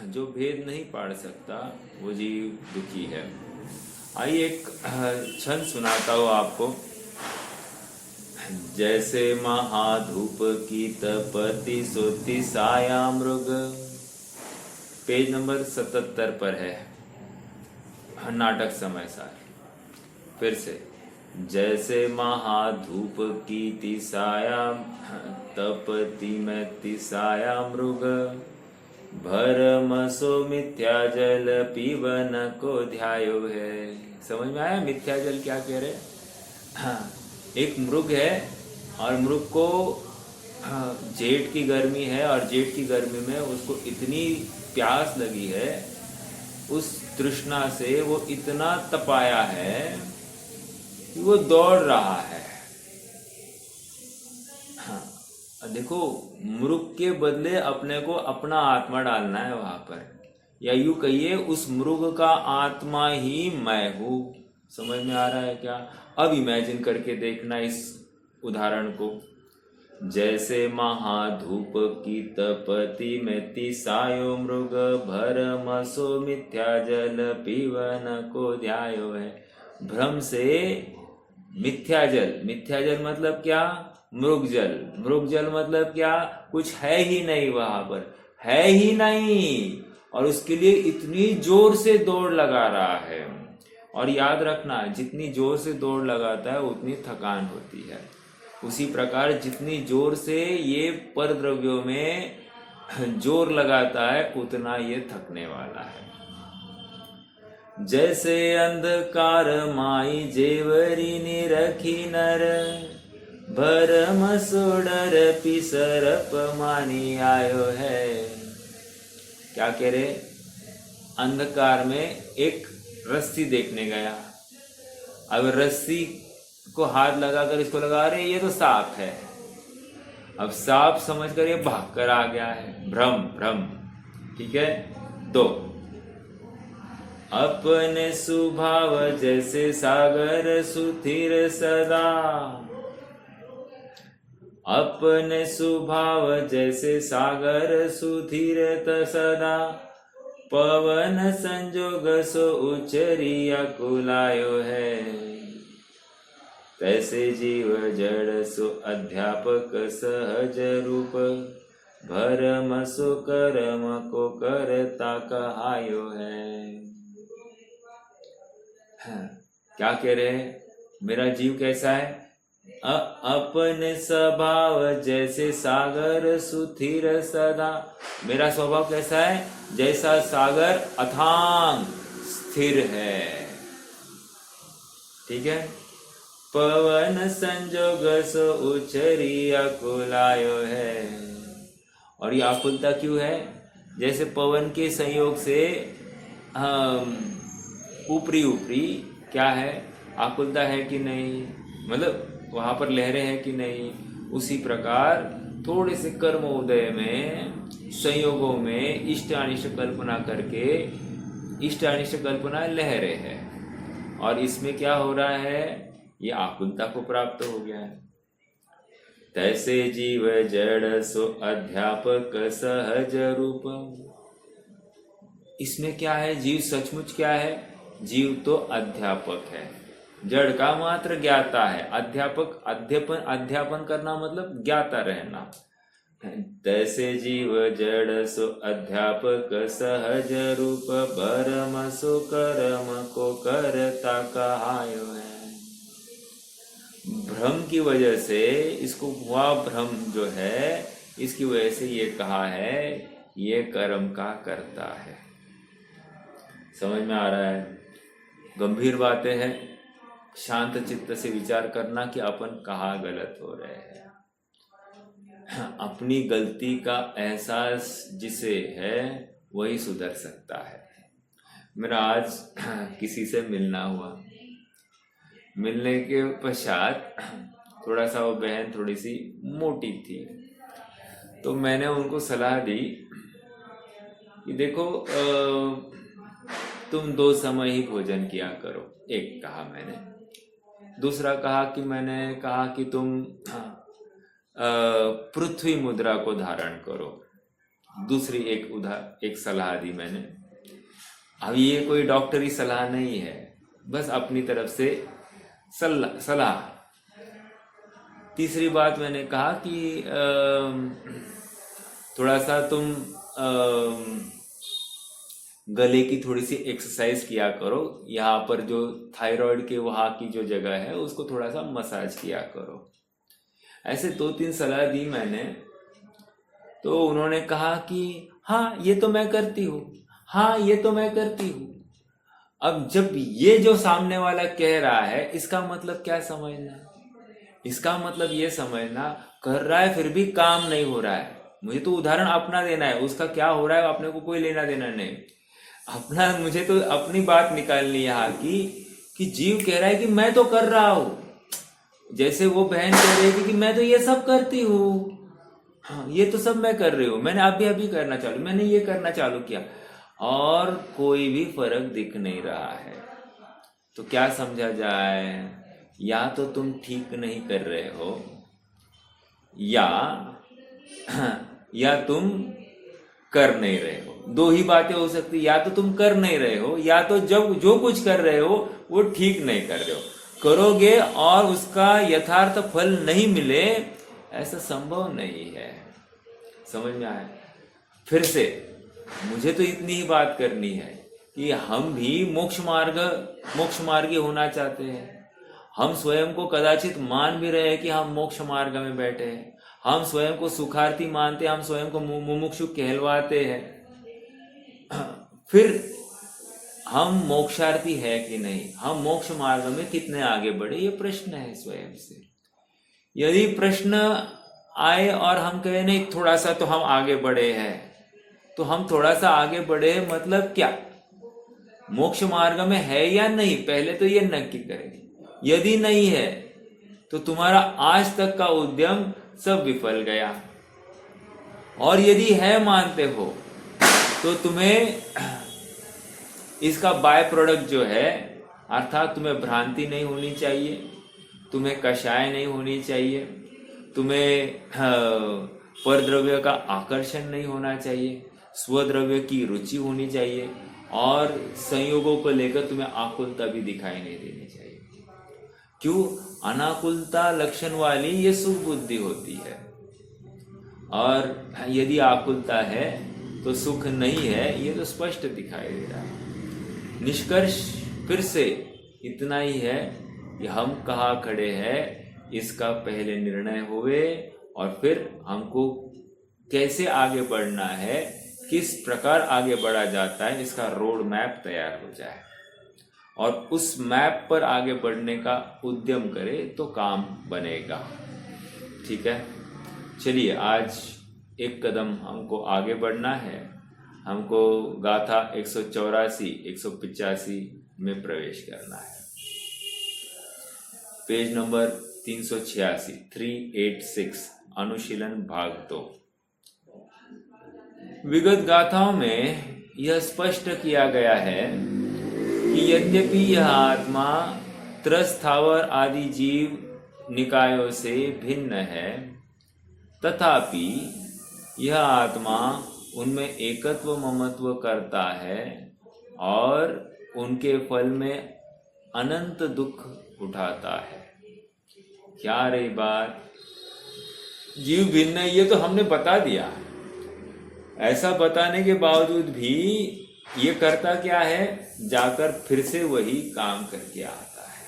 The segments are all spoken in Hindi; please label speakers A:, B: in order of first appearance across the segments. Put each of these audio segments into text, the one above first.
A: जो भेद नहीं पाड़ सकता वो जीव दुखी है। आइए एक छंद सुनाता हूँ आपको। जैसे महाधूप की तपति सोती साया मृग, पेज नंबर 77 पर है, नाटक समय सार। फिर से, जैसे महाधूप की तिसाया तपति में तिसाया मृग, भरमसो मिथ्या जल पीवन को ध्यायो है। समझ में आया मिथ्या जल क्या कह रहे? हाँ, एक मृग है और मृग को जेठ की गर्मी है और जेठ की गर्मी में उसको इतनी प्यास लगी है, उस तृष्णा से वो इतना तपाया है कि वो दौड़ रहा है। हाँ, देखो, मृग के बदले अपने को अपना आत्मा डालना है वहां पर, या यूं कहिए उस मृग का आत्मा ही मैं हूं। समझ में आ रहा है क्या? अब इमेजिन करके देखना इस उदाहरण को। जैसे महाधूप की तपति में तिसायो मृग, भरमसो मिथ्या जल पीवन को ध्यायो है। भ्रम से मिथ्या जल मतलब क्या? मृग जल मतलब क्या? कुछ है ही नहीं, वहां पर है ही नहीं, और उसके लिए इतनी जोर से दौड़ लगा रहा है। और याद रखना, जितनी जोर से दौड़ लगाता है उतनी थकान होती है। उसी प्रकार जितनी जोर से ये परद्रव्यों में जोर लगाता है उतना ये थकने वाला है। जैसे अंधकार माई जेवरी निरखी नर, भरम सोडर पिसरप मानी आयो है। क्या कह रहे? अंधकार में एक रस्सी देखने गया, अब रस्सी को हाथ लगाकर इसको लगा रहे ये तो सांप है। अब सांप समझकर ये भागकर आ गया है। भ्रम। ठीक है, तो अपने स्वभाव जैसे सागर सुथिर सदा, अपने स्वभाव जैसे सागर सुधीर सदा, पवन संजोग सो उचरिया कुलायो है। तैसे जीव जड़ सो अध्यापक सहज रूप, भरम सो कर्म को करता कहायो है। क्या कह रहे हैं? मेरा जीव कैसा है? अपने स्वभाव जैसे सागर सुथिर सदा। मेरा स्वभाव कैसा है? जैसा सागर अथांग स्थिर है। ठीक है। पवन संजोग सो उचरी अकुलायो है। और ये आकुलता क्यों है? जैसे पवन के संयोग से ऊपरी क्या है? आकुलता है कि नहीं, मतलब वहां पर लहरें हैं कि नहीं। उसी प्रकार थोड़े से कर्म उदय में, संयोगों में इष्ट अनिष्ट कल्पना करके, इष्ट अनिष्ट कल्पना लहरें है, और इसमें क्या हो रहा है? ये आकुलता को प्राप्त हो गया है। तैसे जीव जड़ सो अध्यापक सहज रूप। इसमें क्या है? जीव सचमुच क्या है? जीव तो अध्यापक है, जड़ का मात्र ज्ञाता है। अध्यापक, अध्यापन करना मतलब ज्ञाता रहना। तैसे जीव जड़ सो अध्यापक सहज रूप, भरम सो कर्म को करता कहायो है। भ्रम की वजह से इसको हुआ, भ्रम जो है इसकी वजह से ये कहा है ये कर्म का करता है। समझ में आ रहा है? गंभीर बातें हैं। शांत चित्त से विचार करना कि अपन कहाँ गलत हो रहे हैं। अपनी गलती का एहसास जिसे है वही सुधर सकता है। मेरा आज किसी से मिलना हुआ, मिलने के पश्चात थोड़ा सा वो बहन थोड़ी सी मोटी थी, तो मैंने उनको सलाह दी कि देखो तुम 2 समय ही भोजन किया करो। एक कहा मैंने। दूसरा कहा कि मैंने कहा कि तुम पृथ्वी मुद्रा को धारण करो। दूसरी एक सलाह दी मैंने। अब ये कोई डॉक्टरी सलाह नहीं है, बस अपनी तरफ से सलाह। तीसरी बात मैंने कहा कि थोड़ा सा तुम गले की थोड़ी सी एक्सरसाइज किया करो। यहाँ पर जो थायराइड के वहाँ की जो जगह है उसको थोड़ा सा मसाज किया करो। ऐसे 2-3 सलाह दी मैंने। तो उन्होंने कहा कि हाँ ये तो मैं करती हूँ, हाँ ये तो मैं करती हूँ। अब जब ये जो सामने वाला कह रहा है, इसका मतलब क्या समझना? इसका मतलब ये समझना कर रहा है फिर भी काम नहीं हो रहा है। मुझे तो उदाहरण अपना देना है, उसका क्या हो रहा है अपने को कोई लेना देना नहीं। अपना मुझे तो अपनी बात निकालनी यहाँ कि जीव कह रहा है कि मैं तो कर रहा हूं। जैसे वो बहन कह रही थी कि मैं तो ये सब करती हूँ, हाँ ये तो सब मैं कर रही हूँ, मैंने अभी करना चालू, मैंने ये करना चालू किया, और कोई भी फर्क दिख नहीं रहा है। तो क्या समझा जाए? या तो तुम ठीक नहीं कर रहे हो, या तुम कर नहीं रहे हो। दो ही बातें हो सकती, या तो तुम कर नहीं रहे हो, या तो जब जो कुछ कर रहे हो वो ठीक नहीं कर रहे हो। करोगे और उसका यथार्थ फल नहीं मिले, ऐसा संभव नहीं है। समझ में आया? फिर से मुझे तो इतनी ही बात करनी है कि हम भी मोक्ष मार्गी होना चाहते हैं। हम स्वयं को कदाचित मान भी रहे हैं कि हम मोक्ष मार्ग में बैठे हैं, हम स्वयं को सुखार्थी मानते हैं, हम स्वयं को मुमुक्षु कहलवाते हैं। फिर हम मोक्षार्थी है कि नहीं, हम मोक्ष मार्ग में कितने आगे बढ़े, ये प्रश्न है स्वयं से। यदि प्रश्न आए और हम कहें नहीं थोड़ा सा तो हम आगे बढ़े हैं, तो हम थोड़ा सा आगे बढ़े मतलब क्या? मोक्ष मार्ग में है या नहीं, पहले तो ये नक्की करें। यदि नहीं है तो तुम्हारा आज तक का उद्यम सब विफल गया, और यदि है मानते हो तो तुम्हें इसका बाय प्रोडक्ट जो है, अर्थात तुम्हें भ्रांति नहीं होनी चाहिए, तुम्हें कषाय नहीं होनी चाहिए, तुम्हें परद्रव्य का आकर्षण नहीं होना चाहिए, स्वद्रव्य की रुचि होनी चाहिए, और संयोगों को लेकर तुम्हें आकुलता भी दिखाई नहीं देनी चाहिए। क्यों? अनाकुलता लक्षण वाली ये सुख बुद्धि होती है, और यदि आकुलता है तो सुख नहीं है, ये तो स्पष्ट दिखाई दे रहा है। निष्कर्ष फिर से इतना ही है कि हम कहाँ खड़े हैं, इसका पहले निर्णय होवे, और फिर हमको कैसे आगे बढ़ना है, किस प्रकार आगे बढ़ा जाता है, इसका रोड मैप तैयार हो जाए, और उस मैप पर आगे बढ़ने का उद्यम करे तो काम बनेगा। ठीक है, चलिए आज एक कदम हमको आगे बढ़ना है। हमको गाथा 184-185 में प्रवेश करना है। पेज नंबर 386 अनुशीलन भाग 2। विगत गाथाओं में यह स्पष्ट किया गया है कि यद्यपि यह आत्मा त्रस्थावर आदि जीव निकायों से भिन्न है, तथापि यह आत्मा उनमें एकत्व ममत्व करता है और उनके फल में अनंत दुख उठाता है। क्या रही बात? जीव भिन्न है ये तो हमने बता दिया। ऐसा बताने के बावजूद भी ये करता क्या है? जाकर फिर से वही काम करके आता है,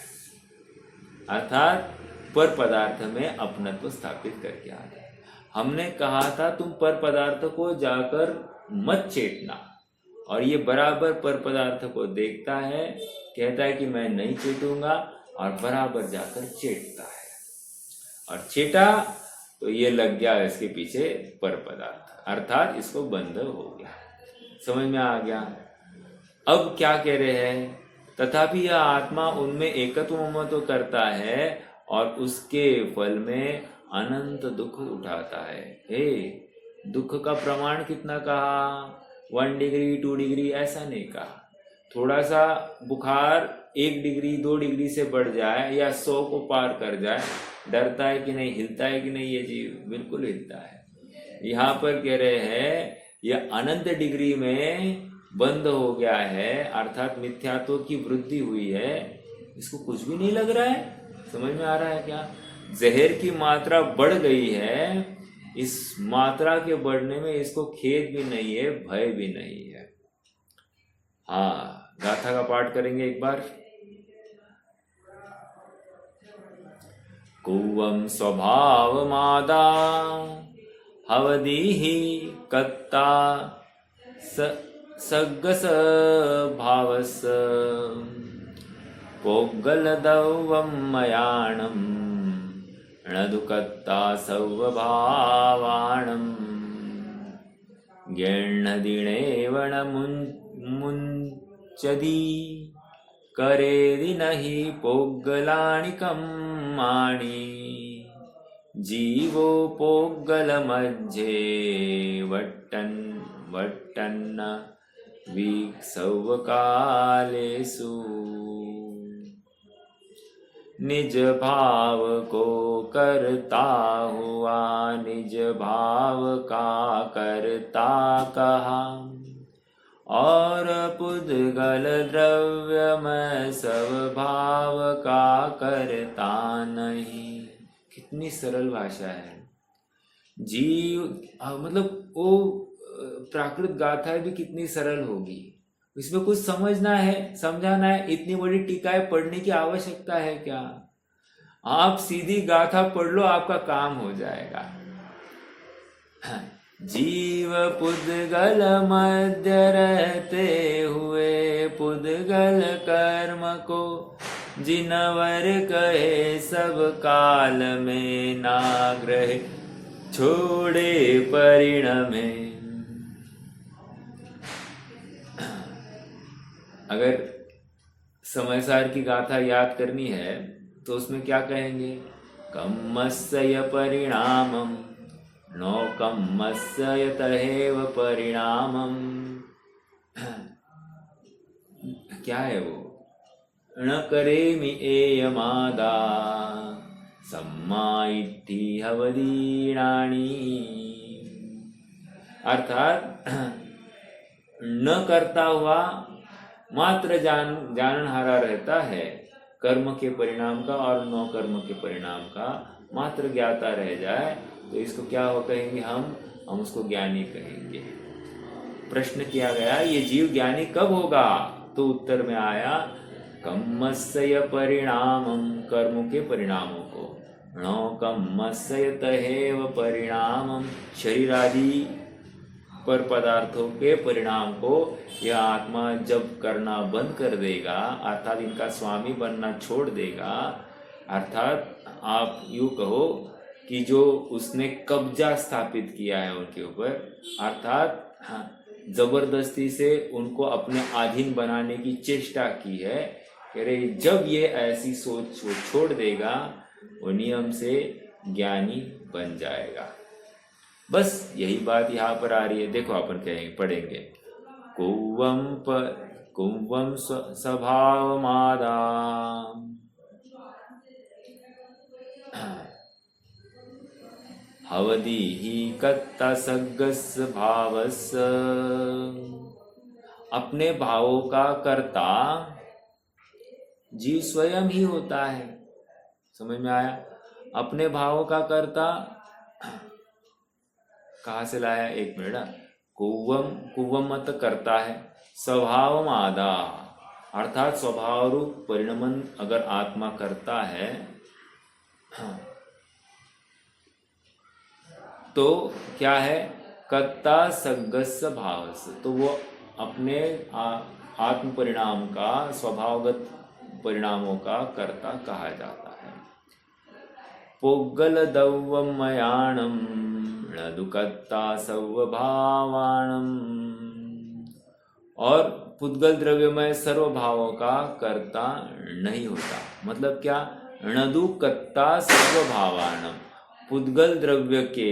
A: अर्थात पर पदार्थ में अपनत्व स्थापित करके आता है। हमने कहा था तुम पर पदार्थ को जाकर मत चेतना, और ये बराबर पर पदार्थ को देखता है, कहता है कि मैं नहीं चेतूंगा, और बराबर जाकर चेतता है, और चेटा तो ये लग गया इसके पीछे पर पदार्थ, अर्थात इसको बंध हो गया। समझ में आ गया? अब क्या कह रहे हैं? तथापि यह आत्मा उनमें एकत्व ममत्व करता है और उसके फल में अनंत दुख उठाता है। हे, दुख का प्रमाण कितना कहा? 1 डिग्री 2 डिग्री ऐसा नहीं कहा। थोड़ा सा बुखार 1 डिग्री 2 डिग्री से बढ़ जाए या 100 को पार कर जाए, डरता है कि नहीं, हिलता है कि नहीं ये जीव? बिल्कुल हिलता है। यहाँ पर कह रहे हैं ये अनंत डिग्री में बंद हो गया है, अर्थात मिथ्यात्व की वृद्धि हुई है, इसको कुछ भी नहीं लग रहा है। समझ में आ रहा है क्या? जहर की मात्रा बढ़ गई है, इस मात्रा के बढ़ने में इसको खेद भी नहीं है, भय भी नहीं है। हाँ, गाथा का पाठ करेंगे एक बार। कुवं स्वभावमादा हवदीः कत्ता सग्गस भावस पोग्गलदवं मयाणं णदुकत्ता सौवभावाणं ज्ञेणदिणेवण मुञ्चदी करेदि नहि पोग्गलानि कम्माणि जीवो पोग्गलमध्ये वट्टन्न वीक्सौवकालेषु निज भाव को करता हुआ निज भाव का करता कहा और पुद्गल द्रव्य में सब भाव का करता नहीं। कितनी सरल भाषा है। जीव मतलब वो प्राकृत गाथा भी कितनी सरल होगी, इसमें कुछ समझना है, समझाना है, इतनी बड़ी टीकाएं पढ़ने की आवश्यकता है क्या? आप सीधी गाथा पढ़ लो, आपका काम हो जाएगा। जीव पुद्गल मध्य रहते हुए पुद्गल कर्म को जिनवर कहे सब काल में नाग्रह छोड़े परिणमे। अगर समयसार की गाथा याद करनी है तो उसमें क्या कहेंगे? कम्मस्य परिणामम नो कम्मस्य तहेव परिणामम। क्या है वो? न करेमि एयमादा सम्मा इट्ठी हवदीणानि। अर्थात न करता हुआ मात्र जाननहारा रहता है कर्म के परिणाम का, और न कर्म के परिणाम का मात्र ज्ञाता रह जाए तो इसको क्या हो कहेंगे? हम उसको ज्ञानी कहेंगे। प्रश्न किया गया ये जीव ज्ञानी कब होगा? तो उत्तर में आया कम्मस्य परिणामम, कर्मों के परिणामों को, नो कम्मस्य तहेव परिणामम, शरीर आदि पर पदार्थों के परिणाम को यह आत्मा जब करना बंद कर देगा, अर्थात इनका स्वामी बनना छोड़ देगा, अर्थात आप यूं कहो कि जो उसने कब्जा स्थापित किया है उनके ऊपर, अर्थात जबरदस्ती से उनको अपने अधीन बनाने की चेष्टा की है, अरे जब ये ऐसी सोच छोड़ देगा वो नियम से ज्ञानी बन जाएगा। बस यही बात यहाँ पर आ रही है। देखो अपन कहेंगे, पढ़ेंगे कुवं स्वभावमादा हवदीहि कत्ता सग्गस भावस। अपने भावों का कर्ता जीव स्वयं ही होता है। समझ में आया? अपने भावों का कर्ता कहाँ से लाया? एक मिनट। कुवम मत करता है, स्वभाव आदा अर्थात स्वभाव रूप परिणमन अगर आत्मा करता है तो क्या है? कर्ता सग्गस्य भावस, तो वो अपने आत्म परिणाम का, स्वभावगत परिणामों का कर्ता कहा जाता है। पोग्गल दौवम मयाणम दुकत्ता सौभावाणम, और पुद्गल द्रव्य में सर्वभावों का कर्ता नहीं होता। मतलब क्या? णदुकत्ता सर्वभावाणम, पुद्गल द्रव्य के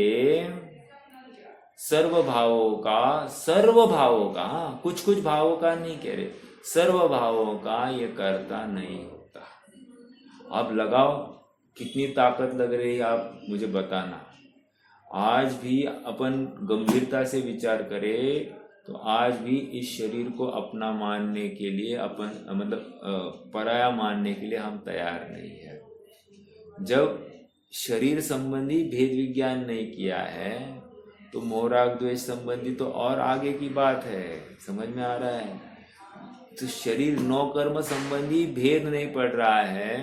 A: सर्वभावों का, कुछ भावों का नहीं कह रहे, सर्वभावों का ये कर्ता नहीं होता। अब लगाओ कितनी ताकत लग रही है, आप मुझे बताना। आज भी अपन गंभीरता से विचार करें तो आज भी इस शरीर को अपना मानने के लिए अपन मतलब पराया मानने के लिए हम तैयार नहीं है। जब शरीर संबंधी भेद विज्ञान नहीं किया है तो मोह राग द्वेष संबंधी तो और आगे की बात है, समझ में आ रहा है। तो शरीर नौ कर्म संबंधी भेद नहीं पड़ रहा है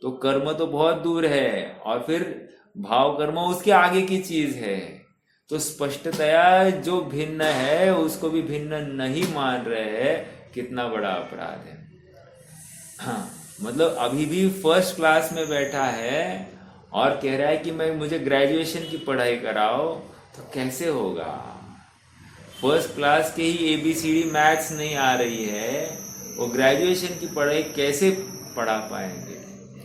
A: तो कर्म तो बहुत दूर है और फिर भाव कर्म उसके आगे की चीज है। तो स्पष्टतया जो भिन्न है उसको भी भिन्न नहीं मान रहे हैं, कितना बड़ा अपराध है। हाँ, मतलब अभी भी फर्स्ट क्लास में बैठा है और कह रहा है कि मैं मुझे ग्रेजुएशन की पढ़ाई कराओ, तो कैसे होगा। फर्स्ट क्लास के ही ABCD मैथ्स नहीं आ रही है, वो ग्रेजुएशन की पढ़ाई कैसे पढ़ा पाएंगे।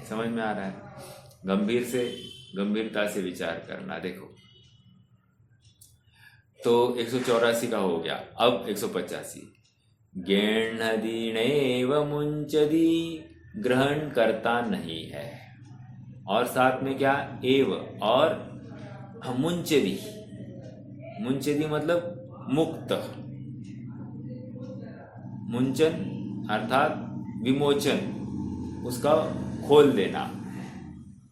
A: समझ में आ रहा है। गंभीरता से विचार करना। देखो तो 184 का हो गया, अब 185। गेण्हदीनेव मुंचदी, ग्रहण करता नहीं है। और साथ में क्या, एव और मुंचदी। मुंचदी मतलब मुक्त। मुंचन अर्थात विमोचन, उसका खोल देना,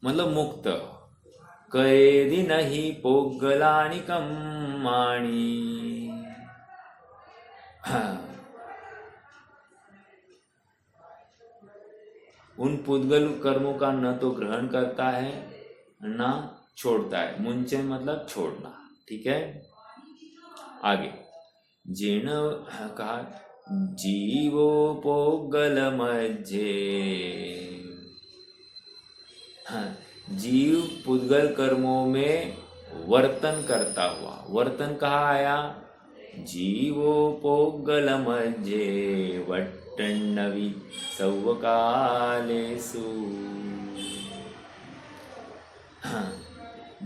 A: मतलब मुक्त। कैदी नहीं पोगलानी कम्माणी। उन पुद्गल कर्मों का न तो ग्रहण करता है न छोड़ता है। मुंचन मतलब छोड़ना, ठीक है। आगे जिन कहा, जीवो पोगल मध्य। जीव पुद्गल कर्मों में वर्तन करता हुआ, वर्तन कहाँ आया, जीवो पोगल मध्य वट्टन्नवि सौवकालेषु।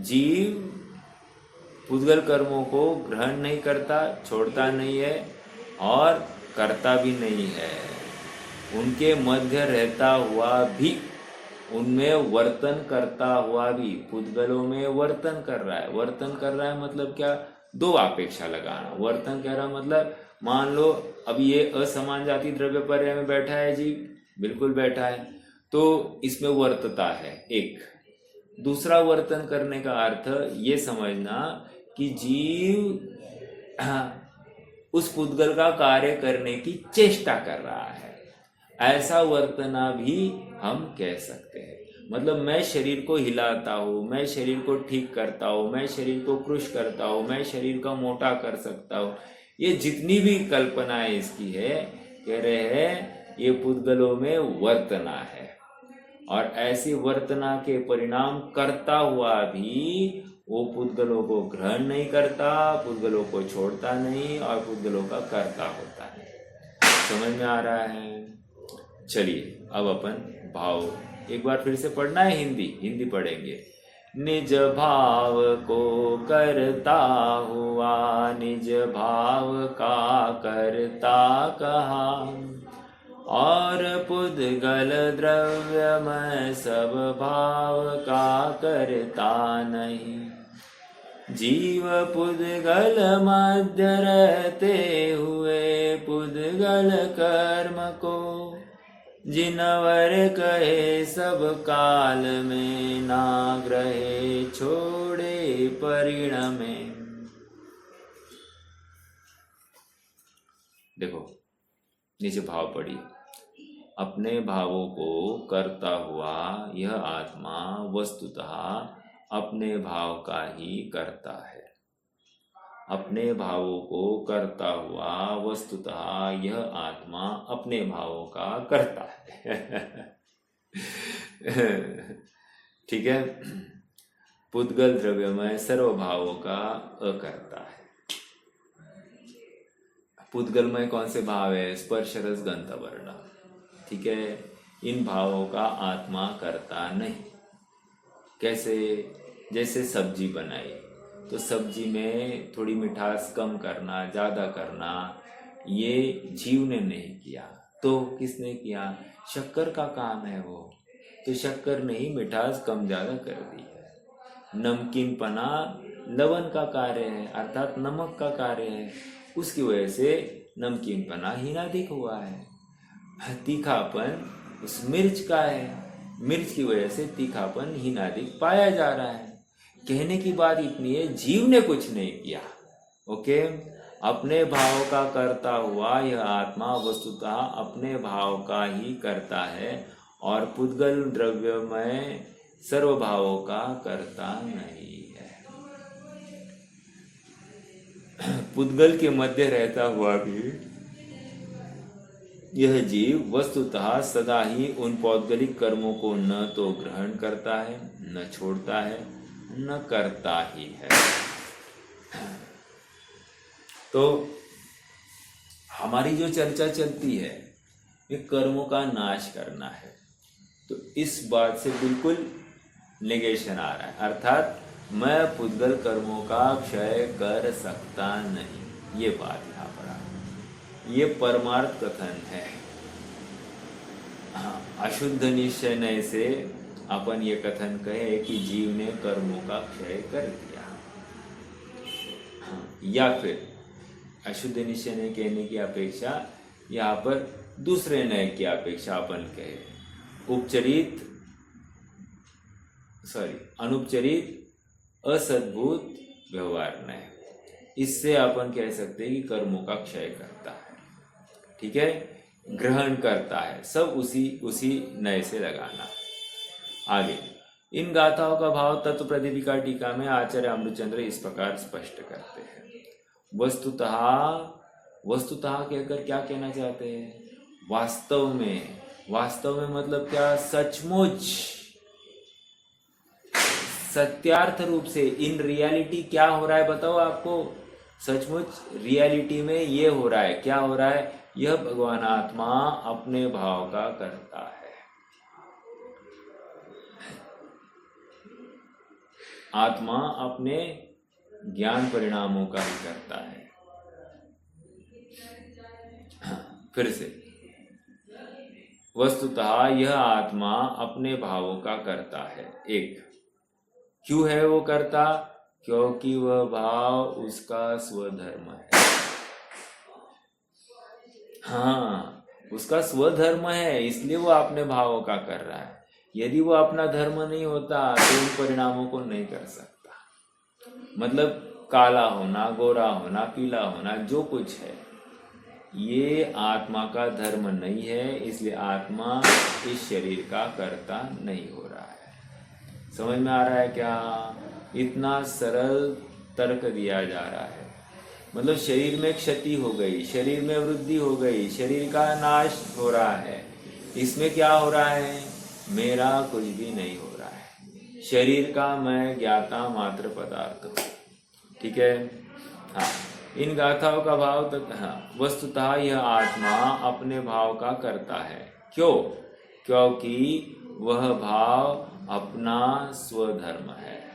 A: जीव पुद्गल कर्मों को ग्रहण नहीं करता, छोड़ता नहीं है और करता भी नहीं है। उनके मध्य रहता हुआ भी, उनमें वर्तन करता हुआ भी, पुद्गलों में वर्तन कर रहा है। वर्तन कर रहा है मतलब क्या, दो अपेक्षा लगाना। वर्तन कह रहा मतलब मान लो अब ये असमान जाति द्रव्य पर्याय में बैठा है जीव, बिल्कुल बैठा है, तो इसमें वर्तता है एक। दूसरा वर्तन करने का अर्थ ये समझना कि जीव उस पुद्गल का कार्य करने की चेष्टा कर रहा है, ऐसा वर्तना भी हम कह सकते हैं। मतलब मैं शरीर को हिलाता हूँ, मैं शरीर को ठीक करता हूँ, मैं शरीर को कृश करता हूँ, मैं शरीर का मोटा कर सकता हूँ, ये जितनी भी कल्पनाएं इसकी है, कह रहे हैं ये पुद्गलों में वर्तना है। और ऐसी वर्तना के परिणाम करता हुआ भी वो पुद्गलों को ग्रहण नहीं करता, पुद्गलों को छोड़ता नहीं और पुद्गलों का कर्ता होता है। समझ में आ रहा है। चलिए अब अपन भाव एक बार फिर से पढ़ना है, हिंदी पढ़ेंगे। निज भाव को करता हुआ, निज भाव का करता कहा, और पुद्गल द्रव्य में सब भाव का करता नहीं। जीव पुद्गल मध्य रहते हुए पुद्गल कर्म को, जिनवर कहे सब काल में ना ग्रहे छोड़े परिणमे। देखो नीचे भाव पढ़िए। अपने भावों को करता हुआ यह आत्मा वस्तुतः अपने भाव का ही करता है। अपने भावों को करता हुआ वस्तुतः यह आत्मा अपने भावों का करता है। ठीक है। पुद्गल द्रव्यमय सर्व भावों का अकर्ता है। पुद्गलमय कौन से भाव है, स्पर्श रस गंध वर्ण, ठीक है। इन भावों का आत्मा करता नहीं। कैसे, जैसे सब्जी बनाई तो सब्जी में थोड़ी मिठास कम करना ज़्यादा करना, ये जीव ने नहीं किया, तो किसने किया, शक्कर का काम है वो, तो शक्कर ने ही मिठास कम ज़्यादा कर दी है। नमकीन पना लवण का कार्य है, अर्थात नमक का कार्य है। उसकी वजह से नमकीनपना हीनादिक हुआ है। तीखापन उस मिर्च का है, मिर्च की वजह से तीखापन हीनादिक पाया जा रहा है। कहने की बात इतनी है, जीव ने कुछ नहीं किया। ओके, अपने भाव का करता हुआ यह आत्मा वस्तुतः अपने भाव का ही करता है और पुद्गल द्रव्यमय सर्व भावों का करता नहीं है। पुद्गल के मध्य रहता हुआ भी यह जीव वस्तुतः सदा ही उन पौद्गलिक कर्मों को न तो ग्रहण करता है, न छोड़ता है, न करता ही है। तो हमारी जो चर्चा चलती है ये कर्मों का नाश करना है, तो इस बात से बिल्कुल नेगेशन आ रहा है, अर्थात मैं पुद्गल कर्मों का क्षय कर सकता नहीं। ये बात यहाँ पर आ रही है। ये परमार्थ कथन है। हाँ, अशुद्ध निश्चय से अपन ये कथन कहे कि जीव ने कर्मों का क्षय कर दिया। हाँ, या फिर अशुद्ध निश्चय ने कहने की अपेक्षा यहाँ पर दूसरे नय की अपेक्षा अपन कहे अनुपचरित असद्भुत व्यवहार नय, इससे अपन कह सकते हैं कि कर्मों का क्षय करता है। ठीक है, ग्रहण करता है, सब उसी नय से लगाना। आगे इन गाथाओं का भाव तत्व प्रदीपिका टीका में आचार्य अमृतचंद्र इस प्रकार स्पष्ट करते हैं। वस्तुतः कहकर क्या कहना चाहते हैं? वास्तव में मतलब क्या? सचमुच, सत्यार्थ रूप से, इन रियलिटी क्या हो रहा है बताओ आपको? सचमुच रियलिटी में ये हो रहा है। क्या हो रहा है? यह भगवान आत्मा अपने भाव का करता है। आत्मा अपने ज्ञान परिणामों का ही करता है। फिर से, वस्तुतः यह आत्मा अपने भावों का करता है। एक, क्यों है वो करता? क्योंकि वह भाव उसका स्वधर्म है। हाँ, उसका स्वधर्म है, इसलिए वो अपने भावों का कर रहा है। यदि वो अपना धर्म नहीं होता तो उन परिणामों को नहीं कर सकता। मतलब काला होना, गोरा होना, पीला होना, जो कुछ है, ये आत्मा का धर्म नहीं है, इसलिए आत्मा इस शरीर का कर्ता नहीं हो रहा है। समझ में आ रहा है क्या? इतना सरल तर्क दिया जा रहा है। मतलब शरीर में क्षति हो गई, शरीर में वृद्धि हो गई, शरीर का नाश हो रहा है, इसमें क्या हो रहा है? मेरा कुछ भी नहीं हो रहा है, शरीर का मैं ज्ञाता मात्र पदार्थ हूँ। ठीक है। हाँ, इन गाथाओं का भाव तक, हाँ, वस्तुतः यह आत्मा अपने भाव का करता है। क्यों? क्योंकि वह भाव अपना स्वधर्म है।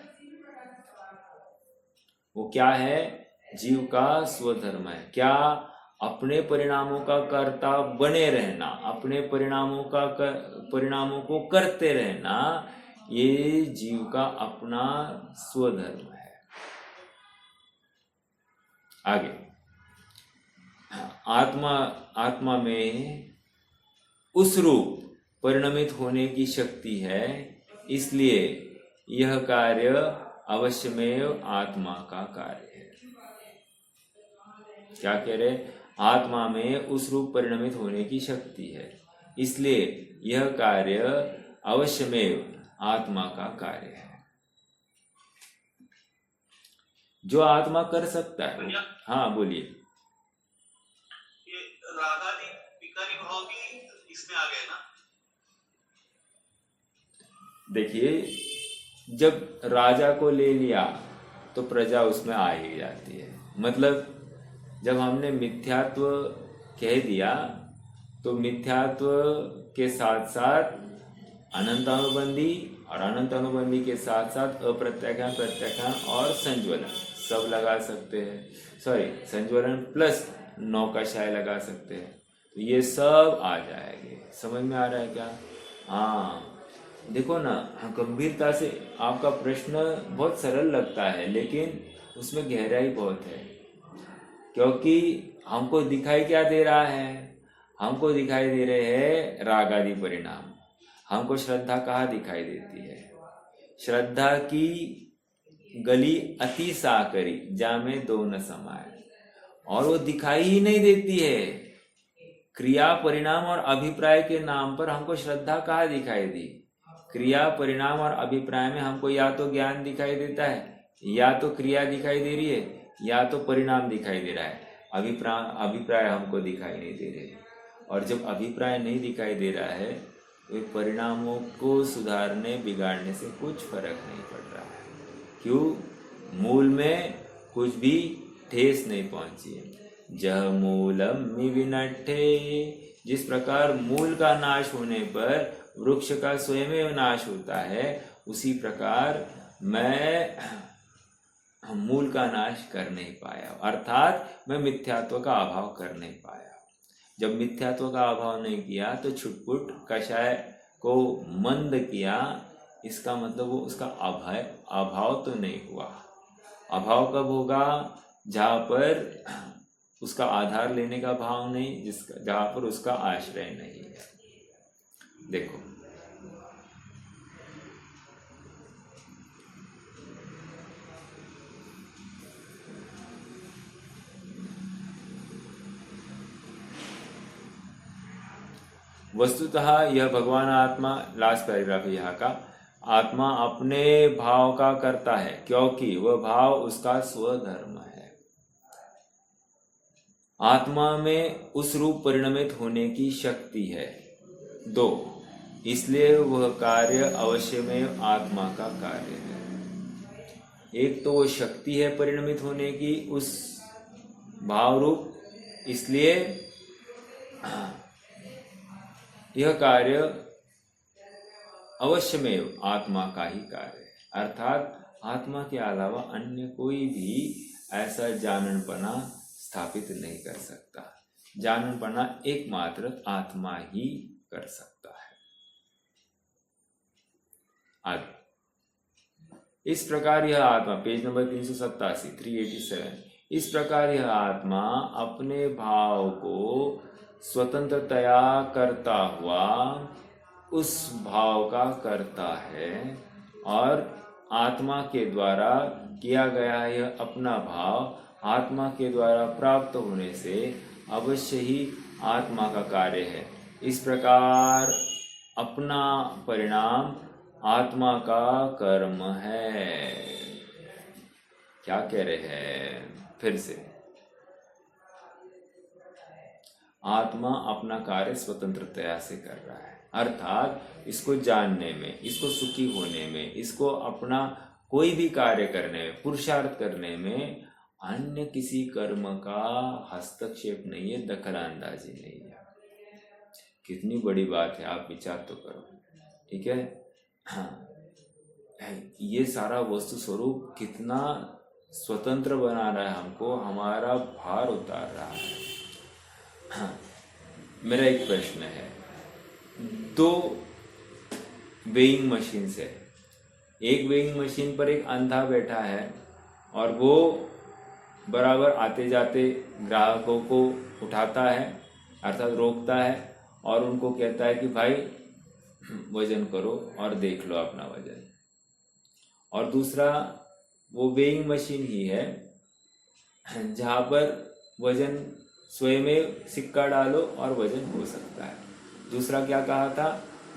A: वो क्या है? जीव का स्वधर्म है। क्या? अपने परिणामों का कर्ता बने रहना, अपने परिणामों को करते रहना, ये जीव का अपना स्वधर्म है। आगे, आत्मा में उस रूप परिणमित होने की शक्ति है, इसलिए यह कार्य अवश्यमेव आत्मा का कार्य है। क्या कह रहे? आत्मा में उस रूप परिणमित होने की शक्ति है, इसलिए यह कार्य अवश्यमेव आत्मा का कार्य है। जो आत्मा कर सकता है। हाँ, बोलिए।
B: ये रागादि विकारी भाव भी इसमें आ गए ना?
A: देखिए, जब राजा को ले लिया तो प्रजा उसमें आ ही जाती है। मतलब जब हमने मिथ्यात्व कह दिया तो मिथ्यात्व के साथ साथ अनंतानुबंधी और अनंतानुबंधी के साथ साथ अप्रत्याख्यान, प्रत्याख्यान और संज्वलन सब लगा सकते हैं। संज्वलन प्लस नौकाशाय लगा सकते हैं। तो ये सब आ जाएंगे। समझ में आ रहा है क्या? हाँ, देखो ना, गंभीरता से आपका प्रश्न बहुत सरल लगता है, लेकिन उसमें गहराई बहुत है। क्योंकि हमको दिखाई क्या दे रहा है? हमको दिखाई दे रहे हैं राग आदि परिणाम। हमको श्रद्धा कहाँ दिखाई देती है? श्रद्धा की गली अति साकरी जामे दो न समाए, और वो दिखाई ही नहीं देती है। क्रिया परिणाम और अभिप्राय के नाम पर हमको श्रद्धा कहाँ दिखाई दी? क्रिया परिणाम और अभिप्राय में हमको या तो ज्ञान दिखाई देता है, या तो क्रिया दिखाई दे रही है, या तो परिणाम दिखाई दे रहा है। अभिप्राय हमको दिखाई नहीं दे रहे। और जब अभिप्राय नहीं दिखाई दे रहा है तो परिणामों को सुधारने बिगाड़ने से कुछ फर्क नहीं पड़ रहा है। क्यों? मूल में कुछ भी ठेस नहीं पहुंची है। जह मूलम विनट्ठे, जिस प्रकार मूल का नाश होने पर वृक्ष का स्वयं नाश होता है, उसी प्रकार मैं मूल का नाश कर नहीं पाया, अर्थात मैं मिथ्यात्व का अभाव कर नहीं पाया। जब मिथ्यात्व का अभाव नहीं किया तो छुटपुट कषाय को मंद किया, इसका मतलब वो उसका अभाव तो नहीं हुआ। अभाव कब होगा? जहाँ पर उसका आधार लेने का भाव नहीं, जहाँ पर उसका आश्रय नहीं है। देखो, वस्तुतः यह भगवान आत्मा, लास्ट पैराग्राफ यहाँ का, आत्मा अपने भाव का करता है क्योंकि वह भाव उसका स्वधर्म है। आत्मा में उस रूप परिणमित होने की शक्ति है। 2, इसलिए वह कार्य अवश्य में आत्मा का कार्य है। एक तो वो शक्ति है परिणमित होने की उस भाव रूप, इसलिए यह कार्य अवश्य में आत्मा का ही कार्य है। अर्थात आत्मा के अलावा अन्य कोई भी ऐसा जाननपना स्थापित नहीं कर सकता। जाननपना एकमात्र आत्मा ही कर सकता है। आगे, इस प्रकार यह आत्मा, पेज नंबर 387, इस प्रकार यह आत्मा अपने भाव को स्वतंत्रतया करता हुआ उस भाव का करता है, और आत्मा के द्वारा किया गया यह अपना भाव आत्मा के द्वारा प्राप्त होने से अवश्य ही आत्मा का कार्य है। इस प्रकार अपना परिणाम आत्मा का कर्म है। क्या कह रहे हैं? फिर से, आत्मा अपना कार्य स्वतंत्रता से कर रहा है, अर्थात इसको जानने में, इसको सुखी होने में, इसको अपना कोई भी कार्य करने में, पुरुषार्थ करने में अन्य किसी कर्म का हस्तक्षेप नहीं है, दखलंदाजी नहीं है। कितनी बड़ी बात है, आप विचार तो करो। ठीक है, हाँ, ये सारा वस्तु स्वरूप कितना स्वतंत्र बना रहा है हमको, हमारा भार उतार रहा है। हाँ, मेरा एक प्रश्न है, 2 वेइंग मशीन से, एक वेइंग मशीन पर एक अंधा बैठा है और वो बराबर आते जाते ग्राहकों को उठाता है, अर्थात रोकता है और उनको कहता है कि भाई वजन करो और देख लो अपना वजन। और दूसरा वो वेइंग मशीन ही है जहाँ पर वजन स्वयं में सिक्का डालो और वजन हो सकता है। दूसरा क्या कहा था?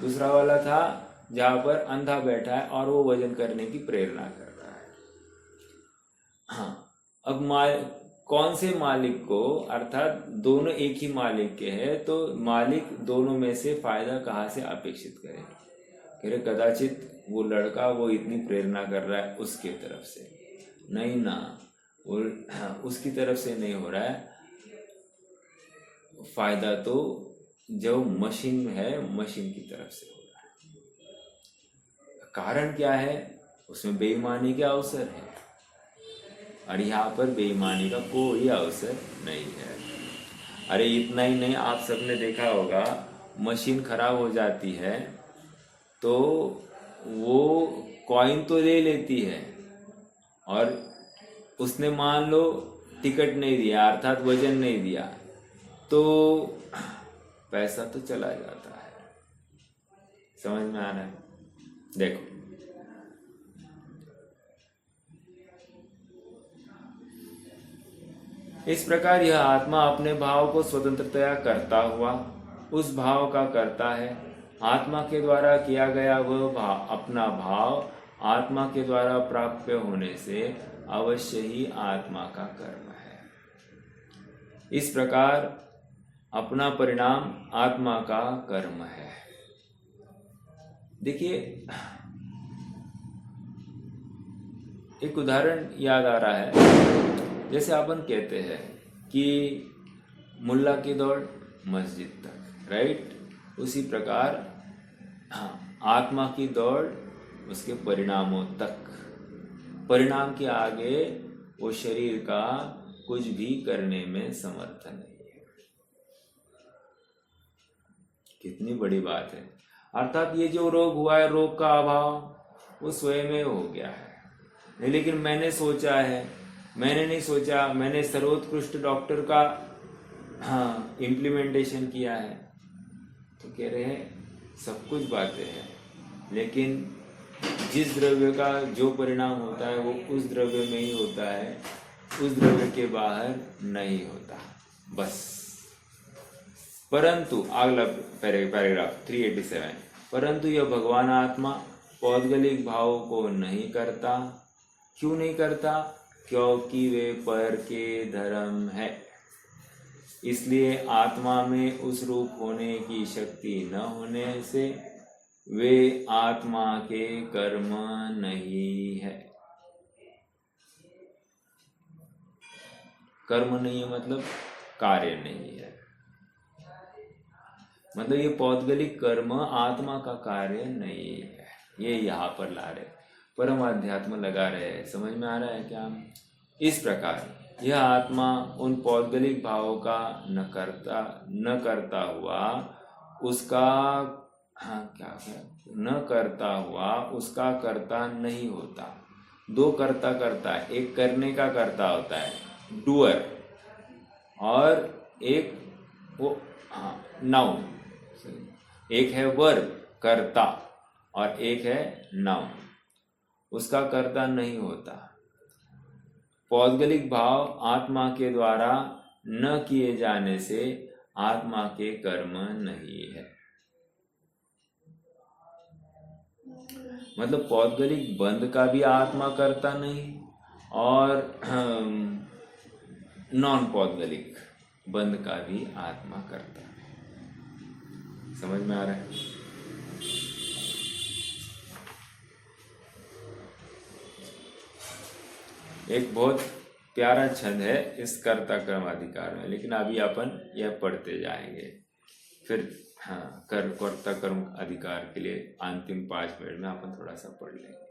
A: दूसरा वाला था जहाँ पर अंधा बैठा है और वो वजन करने की प्रेरणा कर रहा है। हाँ, अब कौन से मालिक को, अर्थात दोनों एक ही मालिक के हैं, तो मालिक दोनों में से फायदा कहाँ से अपेक्षित करे? कह रहे कदाचित वो लड़का वो इतनी प्रेरणा कर रहा है उसके तरफ से, नहीं ना, वो उसकी तरफ से नहीं हो रहा है फायदा, तो जो मशीन है मशीन की तरफ से हो रहा है। कारण क्या है? उसमें बेईमानी के अवसर है और यहाँ पर बेईमानी का कोई अवसर नहीं है। अरे इतना ही नहीं, आप सबने देखा होगा मशीन खराब हो जाती है तो वो कॉइन तो ले लेती है, और उसने मान लो टिकट नहीं दिया अर्थात वजन नहीं दिया, तो पैसा तो चला जाता है। समझ में आ रहा है? देखो, इस प्रकार यह आत्मा अपने भाव को स्वतंत्रतया करता हुआ उस भाव का करता है। आत्मा के द्वारा किया गया वह भाव, अपना भाव आत्मा के द्वारा प्राप्य होने से अवश्य ही आत्मा का कर्म है। इस प्रकार अपना परिणाम आत्मा का कर्म है। देखिए, एक उदाहरण याद आ रहा है। जैसे अपन कहते हैं कि मुल्ला की दौड़ मस्जिद तक, राइट? उसी प्रकार आत्मा की दौड़ उसके परिणामों तक। परिणाम के आगे वो शरीर का कुछ भी करने में समर्थ नहीं है। कितनी बड़ी बात है। अर्थात ये जो रोग हुआ है, रोग का अभाव वो स्वयं में हो गया है। लेकिन मैंने सोचा है, मैंने नहीं सोचा, मैंने सर्वोत्कृष्ट डॉक्टर का इम्प्लीमेंटेशन किया है। तो कह रहे हैं सब कुछ बातें हैं, लेकिन जिस द्रव्य का जो परिणाम होता है वो उस द्रव्य में ही होता है, उस द्रव्य के बाहर नहीं होता, बस। परंतु अगला पैराग्राफ 387, परंतु यह भगवान आत्मा पौद्गलिक भाव को नहीं करता। क्यों नहीं करता? क्योंकि वे पर के धर्म है, इसलिए आत्मा में उस रूप होने की शक्ति न होने से वे आत्मा के कर्म नहीं है। कर्म नहीं है मतलब कार्य नहीं है, मतलब ये पौद्गलिक कर्म आत्मा का कार्य नहीं है। ये यहाँ पर ला रहे, परम अध्यात्म लगा रहे हैं। समझ में आ रहा है क्या? इस प्रकार यह आत्मा उन पौद्गलिक भावों का न करता हुआ उसका न करता हुआ उसका कर्ता नहीं होता। दो कर्ता करता है, एक करने का कर्ता होता है डूअर, और एक वो नाउन। एक है वर्ब कर्ता और एक है नाउन, उसका कर्ता नहीं होता। पौद्गलिक भाव आत्मा के द्वारा न किए जाने से आत्मा के कर्म नहीं है। मतलब पौद्गलिक बंध का भी आत्मा करता नहीं, और नॉन पौद्गलिक बंध का भी आत्मा करता है। समझ में आ रहा है? एक बहुत प्यारा छंद है इस कर्ता कर्म अधिकार में, लेकिन अभी अपन यह पढ़ते जाएंगे। फिर कर्ता कर्म अधिकार के लिए अंतिम 5 मिनट में अपन थोड़ा सा पढ़ लेंगे।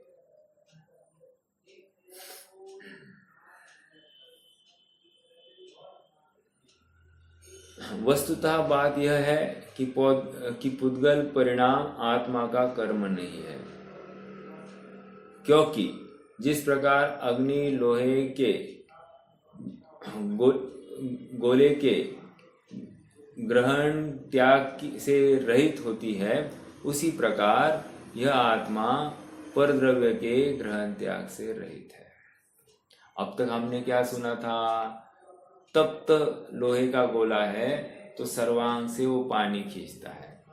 A: वस्तुतः बात यह है कि पुद्गल परिणाम आत्मा का कर्म नहीं है, क्योंकि जिस प्रकार अग्नि लोहे के गोले के ग्रहण त्याग से रहित होती है, उसी प्रकार यह आत्मा परद्रव्य के ग्रहण त्याग से रहित है। अब तक हमने क्या सुना था? तप्त लोहे का गोला है तो सर्वांग से वो पानी खींचता है।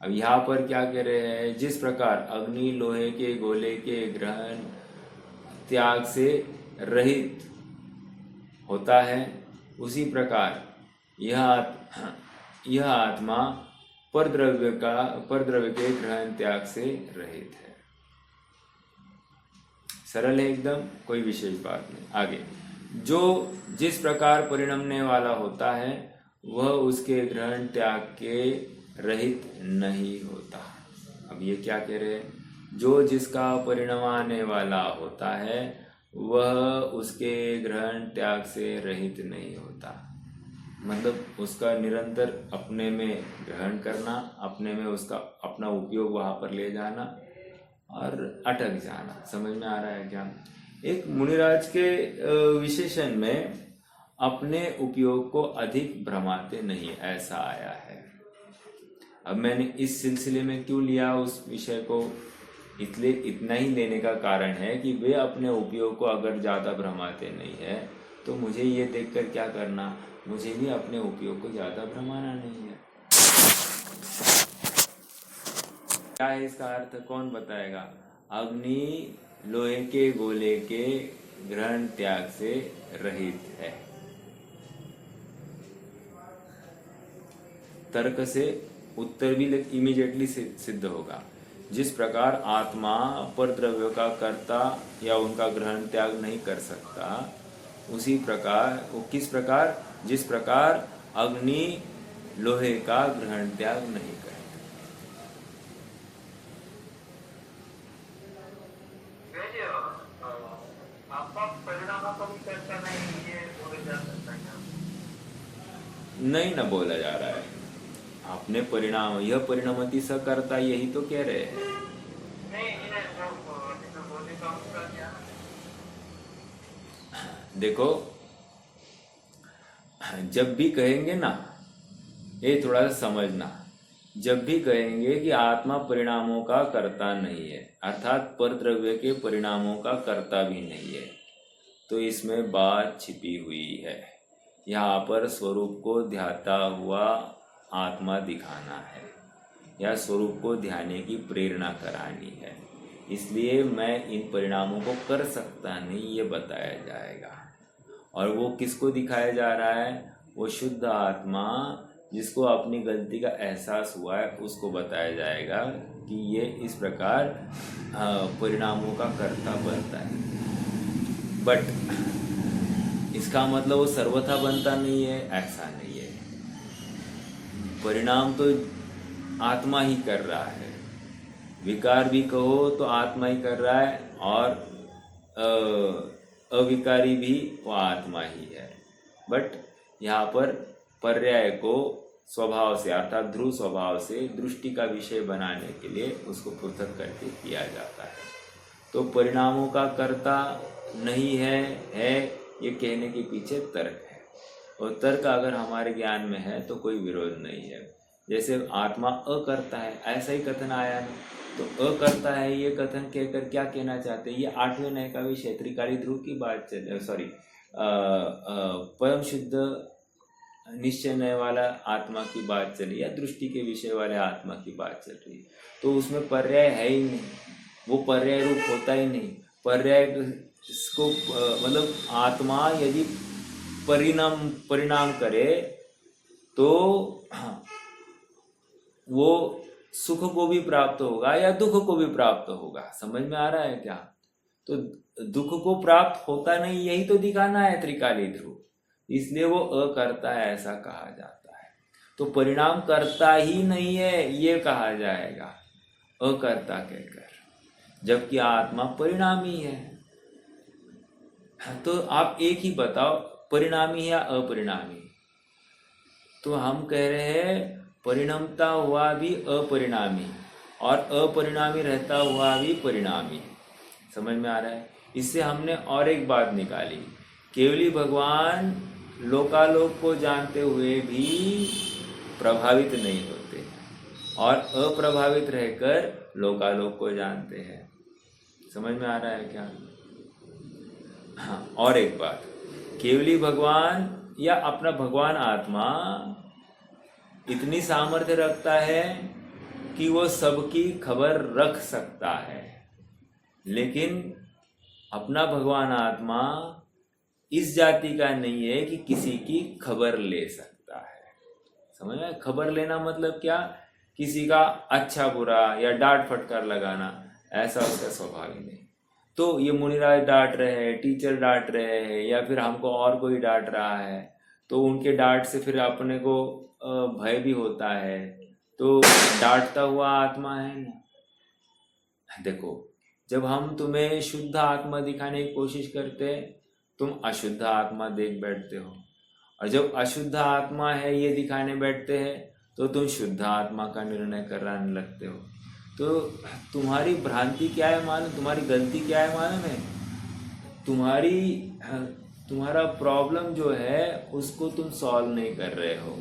A: अब यहाँ पर क्या कह रहे हैं? जिस प्रकार अग्नि लोहे के गोले के ग्रहण त्याग से रहित होता है, उसी प्रकार यह आत्मा परद्रव्य के ग्रहण त्याग से रहित है। सरल है एकदम, कोई विशेष बात नहीं। आगे, जो जिस प्रकार परिणमने वाला होता है वह उसके ग्रहण त्याग के रहित नहीं होता। अब ये क्या कह रहे हैं? जो जिसका परिणमाने वाला होता है वह उसके ग्रहण त्याग से रहित नहीं होता। मतलब उसका निरंतर अपने में ग्रहण करना, अपने में उसका अपना उपयोग वहाँ पर ले जाना और अटक जाना। समझ में आ रहा है क्या? एक मुनिराज के विशेषण में अपने उपयोग को अधिक भ्रमाते नहीं, ऐसा आया है। अब मैंने इस सिलसिले में क्यों लिया उस विषय को, इसलिए इतना ही लेने का कारण है कि वे अपने उपयोग को अगर ज़्यादा भ्रमाते नहीं है तो मुझे ये देखकर क्या करना, मुझे भी अपने उपयोग को ज़्यादा भ्रमाना नहीं है। क्या है इसका अर्थ, कौन बताएगा? अग्नि लोहे के गोले के ग्रहण त्याग से रहित है। तर्क से उत्तर भी इमीडिएटली सिद्ध होगा। जिस प्रकार आत्मा पर द्रव्य का कर्ता या उनका ग्रहण त्याग नहीं कर सकता, उसी प्रकार वो किस प्रकार, जिस प्रकार अग्नि लोहे का ग्रहण त्याग नहीं करता। नहीं ना बोला जा रहा है। आपने परिणाम, यह परिणमति स करता, यही तो कह रहे हैं। देखो, जब भी कहेंगे ना, ये थोड़ा सा समझना, जब भी कहेंगे कि आत्मा परिणामों का कर्ता नहीं है, अर्थात पर द्रव्य के परिणामों का कर्ता भी नहीं है, तो इसमें बात छिपी हुई है। यहाँ पर स्वरूप को ध्याता हुआ आत्मा दिखाना है या स्वरूप को ध्याने की प्रेरणा करानी है, इसलिए मैं इन परिणामों को कर सकता नहीं, ये बताया जाएगा। और वो किसको दिखाया जा रहा है? वो शुद्ध आत्मा जिसको अपनी गलती का एहसास हुआ है, उसको बताया जाएगा कि ये इस प्रकार परिणामों का कर्ता बनता है। बट इसका मतलब वो सर्वथा बनता नहीं है, ऐसा नहीं है। परिणाम तो आत्मा ही कर रहा है, विकार भी कहो तो आत्मा ही कर रहा है, और अविकारी भी वो आत्मा ही है। बट यहाँ पर पर्याय को स्वभाव से, अर्थात ध्रुव स्वभाव से दृष्टि का विषय बनाने के लिए उसको पृथक करके किया जाता है। तो परिणामों का कर्ता नहीं है ये कहने के पीछे तर्क है, और तर्क अगर हमारे ज्ञान में है तो कोई विरोध नहीं है। जैसे आत्मा अकर्ता है, ऐसा ही कथन आया ना, तो अकर्ता है ये कथन कहकर क्या कहना चाहते हैं? ये 8वें नय का विषय त्रिकाली ध्रुव की बात चल, सॉरी परम शुद्ध निश्चय नय वाला आत्मा की बात चली, या दृष्टि के विषय वाले आत्मा की बात चल रही, तो उसमें पर्याय है ही नहीं, वो पर्याय रूप होता ही नहीं। पर्याय को मतलब आत्मा यदि परिणाम करे तो वो सुख को भी प्राप्त होगा या दुख को भी प्राप्त होगा। समझ में आ रहा है क्या? तो दुख को प्राप्त होता नहीं, यही तो दिखाना है त्रिकाली ध्रुव, इसलिए वो अकर्ता है ऐसा कहा जाता है। तो परिणाम करता ही नहीं है ये कहा जाएगा अकर्ता कहकर, जबकि आत्मा परिणामी है। तो आप एक ही बताओ, परिणामी या अपरिणामी? तो हम कह रहे हैं परिणमता हुआ भी अपरिणामी और अपरिणामी रहता हुआ भी परिणामी। समझ में आ रहा है? इससे हमने और एक बात निकाली, केवली भगवान लोकालोक को जानते हुए भी प्रभावित नहीं होते और अप्रभावित रहकर लोकालोक को जानते हैं। समझ में आ रहा है क्या? हाँ, और एक बात, केवली भगवान या अपना भगवान आत्मा इतनी सामर्थ्य रखता है कि वो सबकी खबर रख सकता है, लेकिन अपना भगवान आत्मा इस जाति का नहीं है कि किसी की खबर ले सकता है। समझ में? खबर लेना मतलब क्या? किसी का अच्छा बुरा या डांट फटकार लगाना, ऐसा उसका स्वभाव ही नहीं। तो ये मुनिराज डांट रहे हैं, टीचर डांट रहे हैं, या फिर हमको और कोई डांट रहा है, तो उनके डांट से फिर अपने को भय भी होता है, तो डांटता हुआ आत्मा है ना। देखो, जब हम तुम्हें शुद्ध आत्मा दिखाने की कोशिश करते हैं, तुम अशुद्ध आत्मा देख बैठते हो, और जब अशुद्ध आत्मा है ये दिखाने बैठते हैं तो तुम शुद्ध आत्मा का निर्णय कराने लगते हो। तो तुम्हारी भ्रांति क्या है मालूम, तुम्हारी गलती क्या है मालूम है? तुम्हारा प्रॉब्लम जो है उसको तुम सॉल्व नहीं कर रहे हो,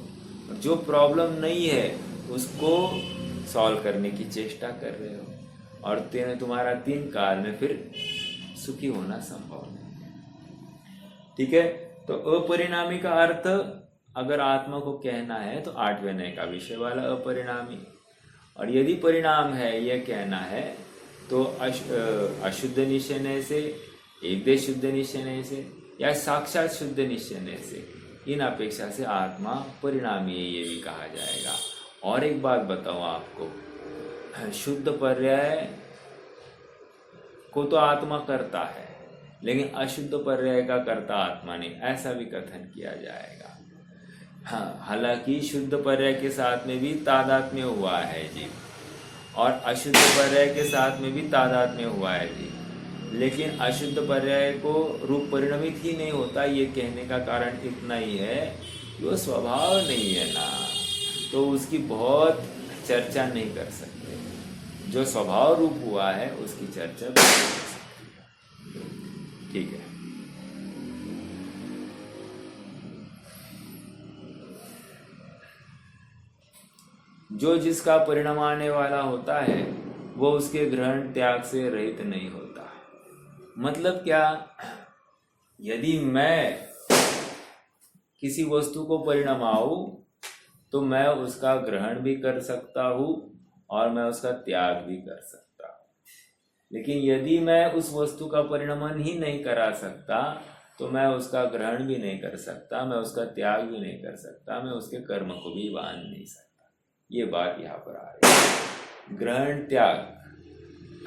A: और जो प्रॉब्लम नहीं है उसको सॉल्व करने की चेष्टा कर रहे हो, और तुम्हारा 3 काल में फिर सुखी होना संभव नहीं है। ठीक है, तो अपरिणामी का अर्थ अगर आत्मा को कहना है तो 8वें नय का विषय वाला अपरिणामी, और यदि परिणाम है यह कहना है तो अशुद्ध निश्चय से, एकदेश शुद्ध निश्चय से या साक्षात शुद्ध निश्चय से, इन अपेक्षा से आत्मा परिणामी है ये भी कहा जाएगा। और एक बात बताऊं आपको, शुद्ध पर्याय को तो आत्मा करता है, लेकिन अशुद्ध पर्याय का करता आत्मा नहीं, ऐसा भी कथन किया जाएगा। हाँ, हालांकि शुद्ध पर्याय के साथ में भी तादात्म्य हुआ है जी, और अशुद्ध पर्याय के साथ में भी तादात्म्य हुआ है जी, लेकिन अशुद्ध पर्याय को रूप परिणमित ही नहीं होता, ये कहने का कारण इतना ही है कि वो स्वभाव नहीं है ना, तो उसकी बहुत चर्चा नहीं कर सकते। जो स्वभाव रूप हुआ है उसकी चर्चा भी कर सकते। ठीक है, जो जिसका परिणाम आने वाला होता है वो उसके ग्रहण त्याग से रहित नहीं होता। मतलब क्या, यदि मैं किसी वस्तु को परिणमाऊं तो मैं उसका ग्रहण भी कर सकता हूं और मैं उसका त्याग भी कर सकता हूं, लेकिन यदि मैं उस वस्तु का परिणमन ही नहीं करा सकता तो मैं उसका ग्रहण भी नहीं कर सकता, मैं उसका त्याग भी नहीं कर सकता, मैं उसके कर्म को भी बांध नहीं सकता। ये बात यहाँ पर आ रही है। ग्रहण त्याग,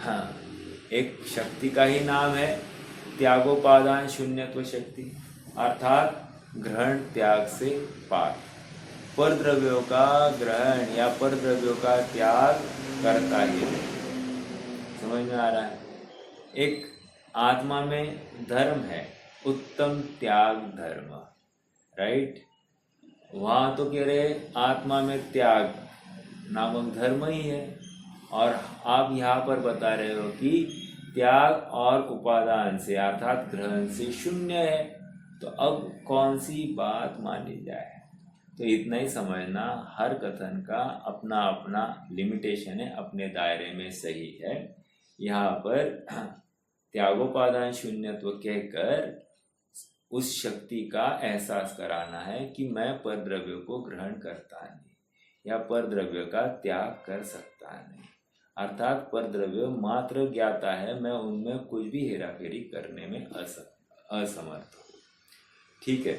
A: हाँ, एक शक्ति का ही नाम है, त्यागोपादान शून्यत्व शक्ति, अर्थात ग्रहण त्याग से पार। पर द्रव्यों का ग्रहण या पर द्रव्यों का त्याग करता ही नहीं। समझ में आ रहा है? एक आत्मा में धर्म है, उत्तम त्याग धर्म, राइट? वहाँ तो कह रहे आत्मा में त्याग नामक धर्म ही है, और आप यहाँ पर बता रहे हो कि त्याग और उपादान से अर्थात ग्रहण से शून्य है, तो अब कौन सी बात मानी जाए? तो इतना ही समझना, हर कथन का अपना अपना लिमिटेशन है, अपने दायरे में सही है। यहाँ पर त्यागोपादान शून्यत्व कहकर उस शक्ति का एहसास कराना है कि मैं पर द्रव्यों को ग्रहण करता नहीं या पर द्रव्य का त्याग कर सकता नहीं, अर्थात पर द्रव्य मात्र ज्ञाता है, मैं उनमें कुछ भी हेराफेरी करने में असमर्थ हूँ। ठीक है,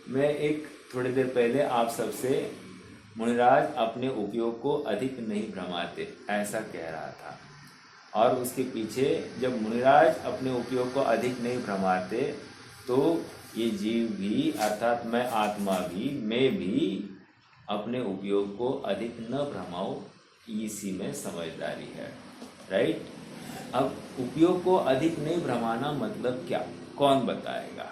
A: मैं एक थोड़ी देर पहले आप सबसे मुनिराज अपने उपयोग को अधिक नहीं भ्रमाते ऐसा कह रहा था, और उसके पीछे जब मुनिराज अपने उपयोग को अधिक नहीं भ्रमाते तो ये जीव भी अर्थात मैं आत्मा भी, मैं भी अपने उपयोग को अधिक न भ्रमाऊं, इसी में समझदारी है, राइट? अब उपयोग को अधिक नहीं भ्रमाना मतलब क्या, कौन बताएगा?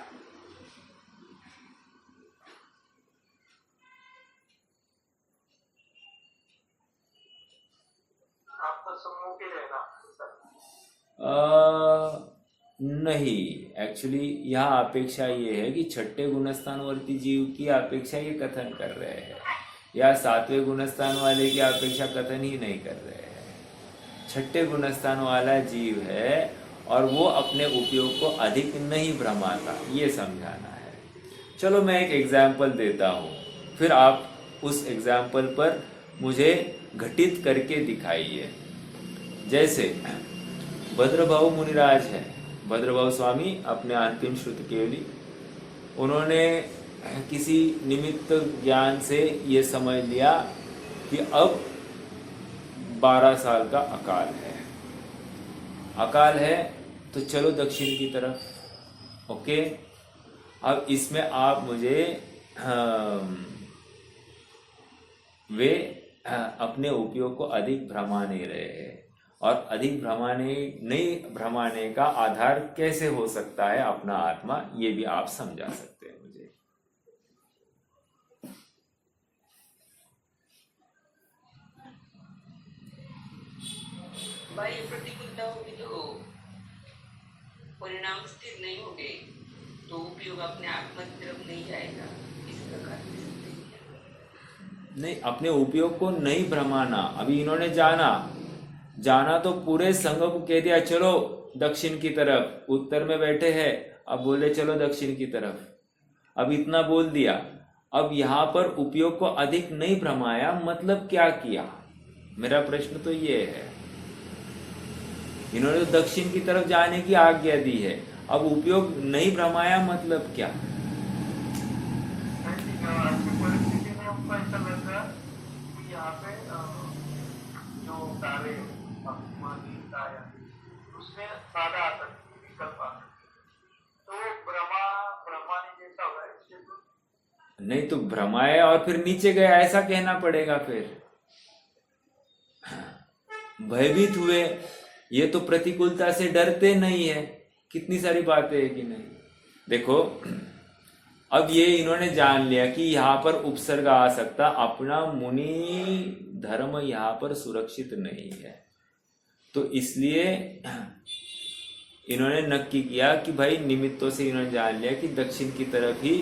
A: नहीं, एक्चुअली यहाँ अपेक्षा ये है कि छठे गुणस्थानवर्ती जीव की अपेक्षा ये कथन कर रहे हैं, या 7वें गुणस्थान वाले की अपेक्षा कथन ही नहीं कर रहे हैं। छठे गुणस्थान वाला जीव है और वो अपने उपयोग को अधिक नहीं भ्रमाता, ये समझाना है। चलो मैं एक एग्जाम्पल देता हूँ, फिर आप उस एग्जाम्पल पर मुझे घटित करके दिखाइए। जैसे भद्रभाव मुनिराज है, भद्रभाव स्वामी अपने अंतिम श्रुति केवली, उन्होंने किसी निमित्त ज्ञान से ये समझ लिया कि अब 12 साल का अकाल है, अकाल है तो चलो दक्षिण की तरफ। ओके, अब इसमें आप मुझे वे अपने उपयोग को अधिक भ्रमा नहीं रहे हैं, और अधिक भ्रमाने का आधार कैसे हो सकता है अपना आत्मा, ये भी आप समझा सकते हैं मुझे।
C: बाह्य प्रतिकूलता होगी तो परिणाम स्थिर नहीं होंगे, तो उपयोग अपने आत्मा की तरफ नहीं जाएगा, इस प्रकार की स्थिति है।
A: नहीं, अपने उपयोग को नहीं भ्रमाना। अभी इन्होंने जाना तो पूरे संघ को कह दिया चलो दक्षिण की तरफ, उत्तर में बैठे हैं, अब बोले चलो दक्षिण की तरफ, अब इतना बोल दिया। अब यहाँ पर उपयोग को अधिक नहीं भ्रमाया, मतलब क्या किया? मेरा प्रश्न तो ये है। इन्होंने तो दक्षिण की तरफ जाने की आज्ञा दी है, अब उपयोग नहीं भ्रमाया मतलब क्या?
D: परिस्थिति में हमको ऐसा लग रहा कि यहाँ पे जो कार्य उसमें बाधा आ सकती है, विकल्प आ सकती है, तो ब्रह्मानी जैसा होगा इससे तो
A: नहीं, तो भ्रमाया और फिर नीचे गया ऐसा कहना पड़ेगा। फिर भयभीत हुए, ये तो प्रतिकूलता से डरते नहीं है। कितनी सारी बातें है कि नहीं। देखो, अब ये इन्होंने जान लिया कि यहाँ पर उपसर्ग आ सकता, अपना मुनि धर्म यहाँ पर सुरक्षित नहीं है, तो इसलिए इन्होंने नक्की किया कि भाई निमित्तों से इन्होंने जान लिया कि दक्षिण की तरफ ही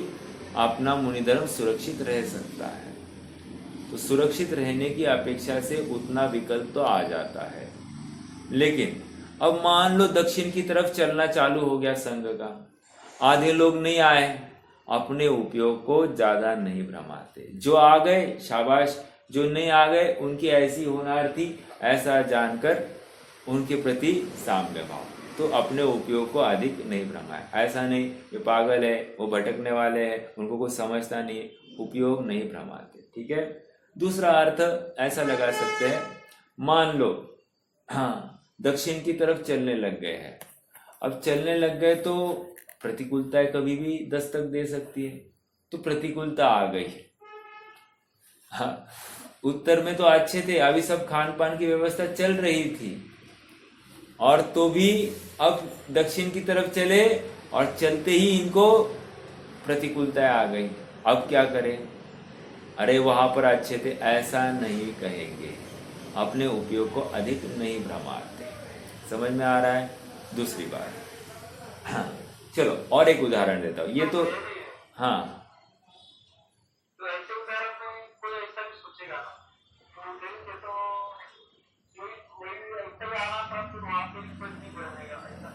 A: अपना मुनि धर्म सुरक्षित रह सकता है। तो सुरक्षित रहने की अपेक्षा से उतना विकल्प तो आ जाता है। लेकिन अब मान लो दक्षिण की तरफ चलना चालू हो गया संघ का, आधे लोग नहीं आए, अपने उपयोग को ज्यादा नहीं भ्रमाते। जो आ गए शाबाश, जो नहीं आ गए उनकी ऐसी होनार थी, ऐसा जानकर उनके प्रति साम्य भाव, तो अपने उपयोग को अधिक नहीं भ्रमाए। ऐसा नहीं ये पागल है, वो भटकने वाले हैं, उनको कुछ समझता नहीं, उपयोग नहीं भ्रमाते। ठीक है। दूसरा अर्थ ऐसा लगा सकते हैं, मान लो हाँ दक्षिण की तरफ चलने लग गए हैं, अब चलने लग गए तो प्रतिकूलताएं कभी भी दस्तक दे सकती है, तो प्रतिकूलता आ गई। हाँ, उत्तर में तो अच्छे थे, अभी सब खान पान की व्यवस्था चल रही थी, और तो भी अब दक्षिण की तरफ चले और चलते ही इनको प्रतिकूलताएं आ गई। अब क्या करें? अरे वहां पर अच्छे थे, ऐसा नहीं कहेंगे, अपने उपयोग को अधिक नहीं भ्रमाते। समझ में आ रहा है? दूसरी बात, हाँ चलो और एक उदाहरण देता हूँ। ये तो हाँ,
D: तो ऐसे उदाहरण में कोई ऐसा भी सोचेगा ना, तो देखेंगे तो कोई ऐसा भी आना था, फिर वहाँ पे कोई नहीं बनेगा, ऐसा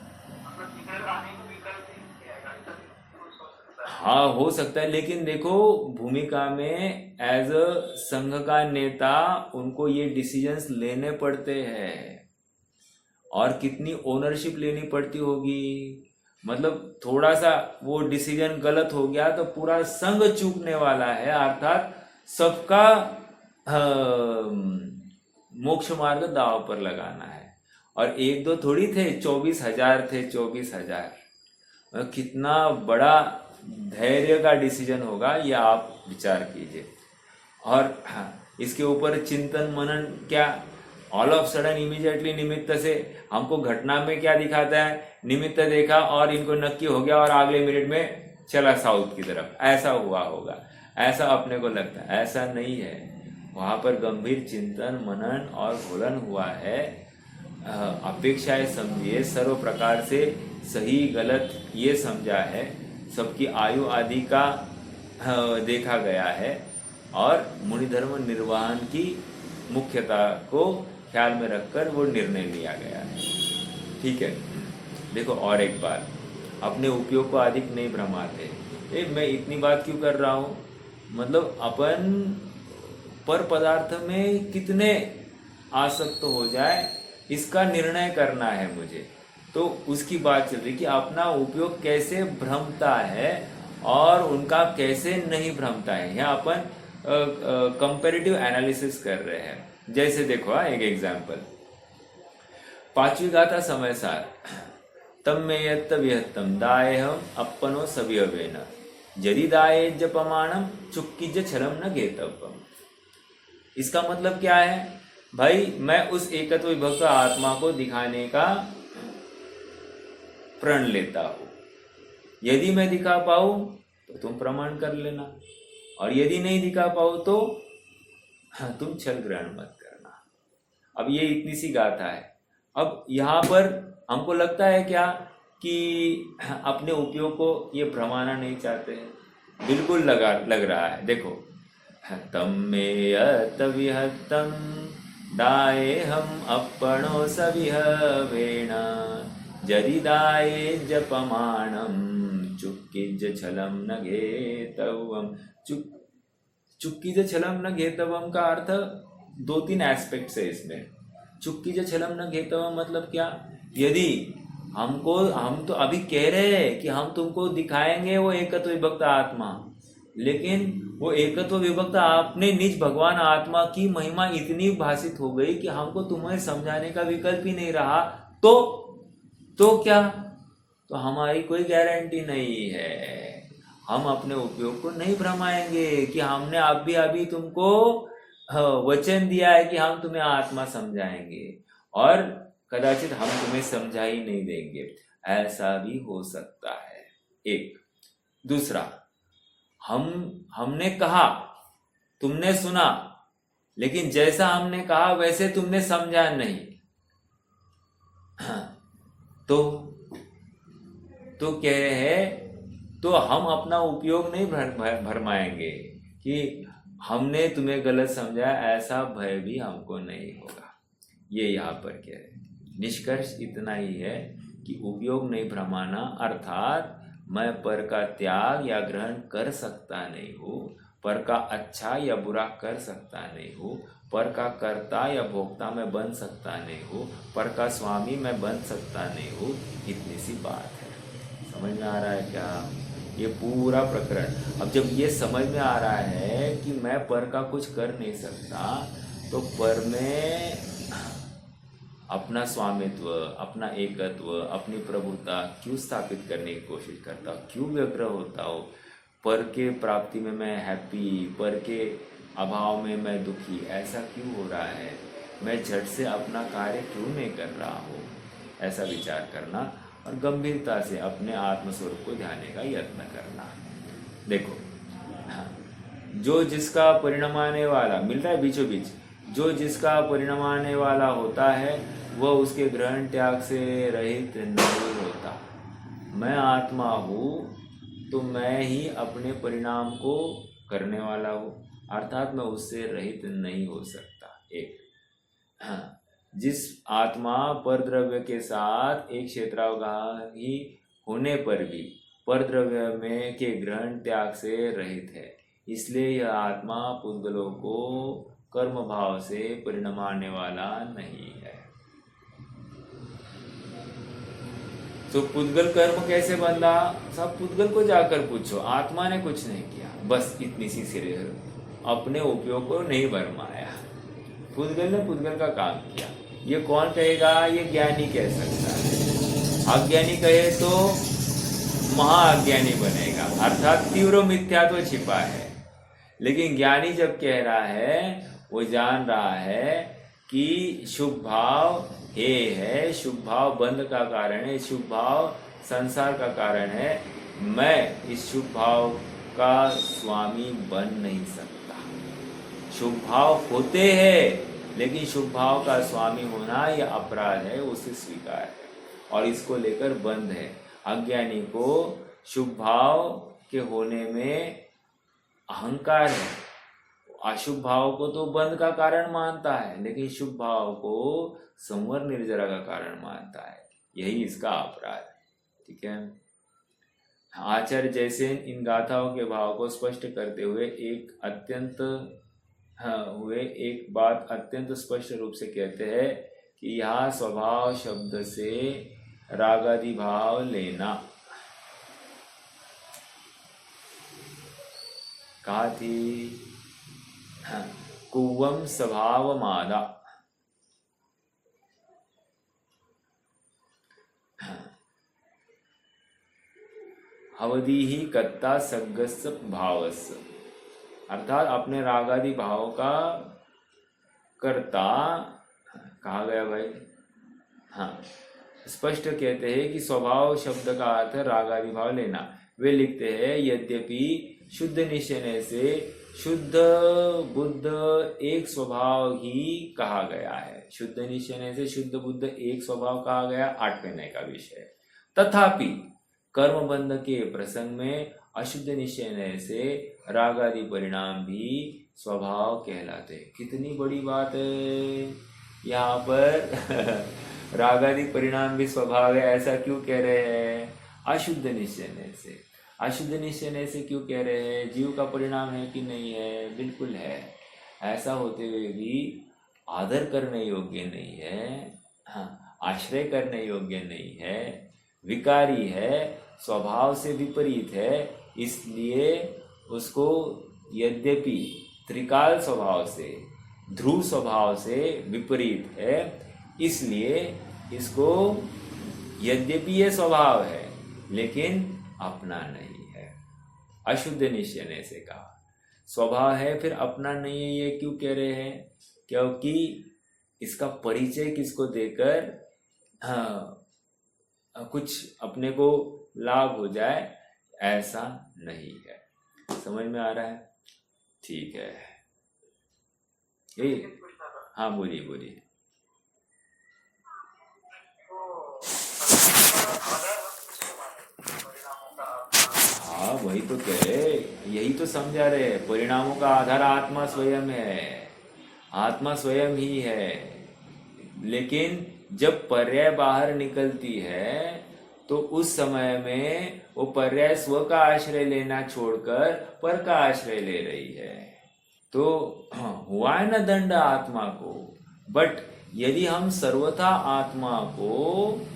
D: मतलब इधर आने को विकल्प ही नहीं आएगा, ऐसा कोई सोच सकता है।
A: हाँ हो सकता है, लेकिन देखो भूमिका में एज अ संघ का नेता उनको ये डिसीजंस लेने पड़ते हैं, और कितनी ओनरशिप लेनी पड़ती होगी। मतलब थोड़ा सा वो डिसीजन गलत हो गया तो पूरा संघ चूकने वाला है, अर्थात सबका मोक्ष मार्ग दांव पर लगाना है। और एक दो थोड़ी थे, 24,000 थे, 24,000। कितना बड़ा धैर्य का डिसीजन होगा ये आप विचार कीजिए। और हाँ, इसके ऊपर चिंतन मनन क्या, ऑल ऑफ सडन इमीडिएटली निमित्त से हमको घटना में क्या दिखाता है, निमित्त देखा और इनको नक्की हो गया और अगले मिनट में चला साउथ की तरफ, ऐसा हुआ होगा, ऐसा अपने को लगता है। ऐसा नहीं है, वहां पर गंभीर चिंतन मनन और घोलन हुआ है। अपेक्षाएं समझिए, सर्व प्रकार से सही गलत ये समझा है, सबकी आयु आदि का देखा गया है, और मुनि धर्म निर्वहन की मुख्यता को ख्याल में रखकर वो निर्णय लिया गया है। ठीक है। देखो और एक बात, अपने उपयोग को अधिक नहीं भ्रमाते। मैं इतनी बात क्यों कर रहा हूँ, मतलब अपन पर पदार्थ में कितने आसक्त हो जाए इसका निर्णय करना है मुझे। तो उसकी बात चल रही कि अपना उपयोग कैसे भ्रमता है और उनका कैसे नहीं भ्रमता है। यहाँ अपन कंपैरेटिव एनालिसिस कर रहे हैं। जैसे देखो एक एग्जाम्पल, 5वीं गाथा समय सार, तम में यत्त विहत्तम दायहम अपनो सवियवेन यदि दाये जपमाणम चुक्कीज छलम न गेतव्यम। इसका मतलब क्या है भाई, मैं उस एकत्व विभक्त आत्मा को दिखाने का प्रण लेता हूं। यदि मैं दिखा पाऊं तो तुम प्रमाण कर लेना, और यदि नहीं दिखा पाओ तो हाँ, तुम छल ग्रहण मत करना। अब ये इतनी सी गाथा है, अब यहाँ पर हमको लगता है क्या कि अपने उपयोग को ये भ्रमाना नहीं चाहते हैं? बिल्कुल लग रहा है। देखो, तम में यत विहतम दाये हम अपनो सविहवेण जरिदाये जपमाणम चुक्किज छलम न घेतवम। चुक्किज छलम न घेतवम का अर्थ 2-3 एस्पेक्ट्स है इसमें। चुक्किज छलम न घेतवम मतलब क्या? यदि हम तो अभी कह रहे हैं कि हम तुमको दिखाएंगे वो एकत्व विभक्त आत्मा, लेकिन वो एकत्व विभक्त आपने निज भगवान आत्मा की महिमा इतनी भाषित हो गई कि हमको तुम्हें समझाने का विकल्प ही नहीं रहा, तो क्या? तो हमारी कोई गारंटी नहीं है। हम अपने उपयोग को नहीं भ्रमाएंगे कि हमने अभी तुमको वचन दिया है कि हम तुम्हें आत्मा समझाएंगे और कदाचित हम तुम्हें समझा ही नहीं देंगे। ऐसा भी हो सकता है। एक दूसरा, हमने कहा, तुमने सुना, लेकिन जैसा हमने कहा वैसे तुमने समझा नहीं। तो कह रहे हैं, तो हम अपना उपयोग नहीं भरमाएंगे कि हमने तुम्हें गलत समझा, ऐसा भय भी हमको नहीं होगा। ये यहाँ पर कह रहे हैं। निष्कर्ष इतना ही है कि उपयोग नहीं भ्रमाना, अर्थात मैं पर का त्याग या ग्रहण कर सकता नहीं हूँ, पर का अच्छा या बुरा कर सकता नहीं हूँ, पर का कर्ता या भोक्ता मैं बन सकता नहीं हूँ, पर का स्वामी मैं बन सकता नहीं हूँ। इतनी सी बात है। समझ में आ रहा है क्या? ये पूरा प्रकरण। अब जब ये समझ में आ रहा है कि मैं पर का कुछ कर नहीं सकता, तो पर में अपना स्वामित्व, अपना एकत्व, अपनी प्रभुता क्यों स्थापित करने की कोशिश करता हूँ? क्यों व्यग्र होता हूँ? पर के प्राप्ति में मैं हैप्पी, पर के अभाव में मैं दुखी, ऐसा क्यों हो रहा है? मैं झट से अपना कार्य क्यों नहीं कर रहा हूँ? ऐसा विचार करना और गंभीरता से अपने आत्मस्वरूप को ध्यान का यत्न करना। देखो, जो जिसका परिणमाने वाला मिल रहा है बीचों बीच, जो जिसका परिणमाने वाला होता है वह उसके ग्रहण त्याग से रहित नहीं होता। मैं आत्मा हूँ तो मैं ही अपने परिणाम को करने वाला हूँ, अर्थात मैं उससे रहित नहीं हो सकता। एक, जिस आत्मा पर द्रव्य के साथ एक क्षेत्रावगाही होने पर भी पर द्रव्य में के ग्रहण त्याग से रहित है, इसलिए यह आत्मा पुद्गलों को कर्म भाव से परिणमाने वाला नहीं है। तो पुद्गल कर्म कैसे बंधा? सब पुद्गल को जाकर पूछो, आत्मा ने कुछ नहीं किया, बस इतनी सी सिरे अपने उपयोग को नहीं भरमाया। पुद्गल ने पुद्गल का काम किया। ये कौन कहेगा? ये ज्ञानी कह सकता है। अज्ञानी कहे तो महाअज्ञानी बनेगा, अर्थात तीव्र मिथ्यात्व छिपा है। लेकिन ज्ञानी जब कह रहा है, वो जान रहा है कि शुभ भाव हे है, शुभ भाव बंध का कारण है, शुभ भाव संसार का कारण है। मैं इस शुभ भाव का स्वामी बन नहीं सकता। शुभ भाव होते हैं, लेकिन शुभ भाव का स्वामी होना यह अपराध है, उसे स्वीकार है और इसको लेकर बंध है। अज्ञानी को शुभ भाव के होने में अहंकार है, अशुभ भाव को तो बंध का कारण मानता है, लेकिन शुभ भाव को संवर निर्जरा का कारण मानता है। यही इसका अपराध है। ठीक है। आचार्य जैसे इन गाथाओं के भाव को स्पष्ट करते हुए एक बात अत्यंत स्पष्ट रूप से कहते हैं कि यहाँ स्वभाव शब्द से रागादि भाव लेना। कहा थी? कुवम स्वभाव मादा। अवधि ही कत्ता सग्गस भावस, अर्थात अपने रागादि भाव का कर्ता कहा गया भाई। हाँ, स्पष्ट कहते हैं कि स्वभाव शब्द का अर्थ रागादि भाव लेना। वे लिखते हैं, यद्यपि शुद्ध निश्चय से शुद्ध बुद्ध एक स्वभाव ही कहा गया है। शुद्ध निश्चय से शुद्ध बुद्ध एक स्वभाव कहा गया, 8वें नय का विषय। तथापि कर्म बंध के प्रसंग में अशुद्ध निश्चय से राग आदि परिणाम भी स्वभाव कहलाते। कितनी बड़ी बात है यहाँ पर राग आदि परिणाम भी स्वभाव है, ऐसा क्यों कह रहे हैं? अशुद्ध निश्चय से। अशुद्ध निश्चय से क्यों कह रहे हैं? जीव का परिणाम है कि नहीं है? बिल्कुल है। ऐसा होते हुए भी आदर करने योग्य नहीं है, हाँ, आश्रय करने योग्य नहीं है, विकारी है, स्वभाव से विपरीत है, इसलिए उसको यद्यपि त्रिकाल स्वभाव से, ध्रुव स्वभाव से विपरीत है, इसलिए इसको यद्यपि ये स्वभाव है लेकिन अपना नहीं है। अशुद्ध निश्चय से कहा स्वभाव है फिर अपना नहीं है, ये क्यों कह रहे हैं? क्योंकि इसका परिचय किसको देकर कुछ अपने को लाभ हो जाए, ऐसा नहीं है। समझ में आ रहा है? ठीक है। यही, हाँ बोलिए बोलिए। हाँ वही तो कह रहे, यही तो समझा रहे, परिणामों का आधार आत्मा स्वयं है, आत्मा स्वयं ही है। लेकिन जब पर्याय बाहर निकलती है तो उस समय में वो पर्याय स्व का आश्रय लेना छोड़कर पर का आश्रय ले रही है, तो हुआ है ना दंड आत्मा को। बट यदि हम सर्वथा आत्मा को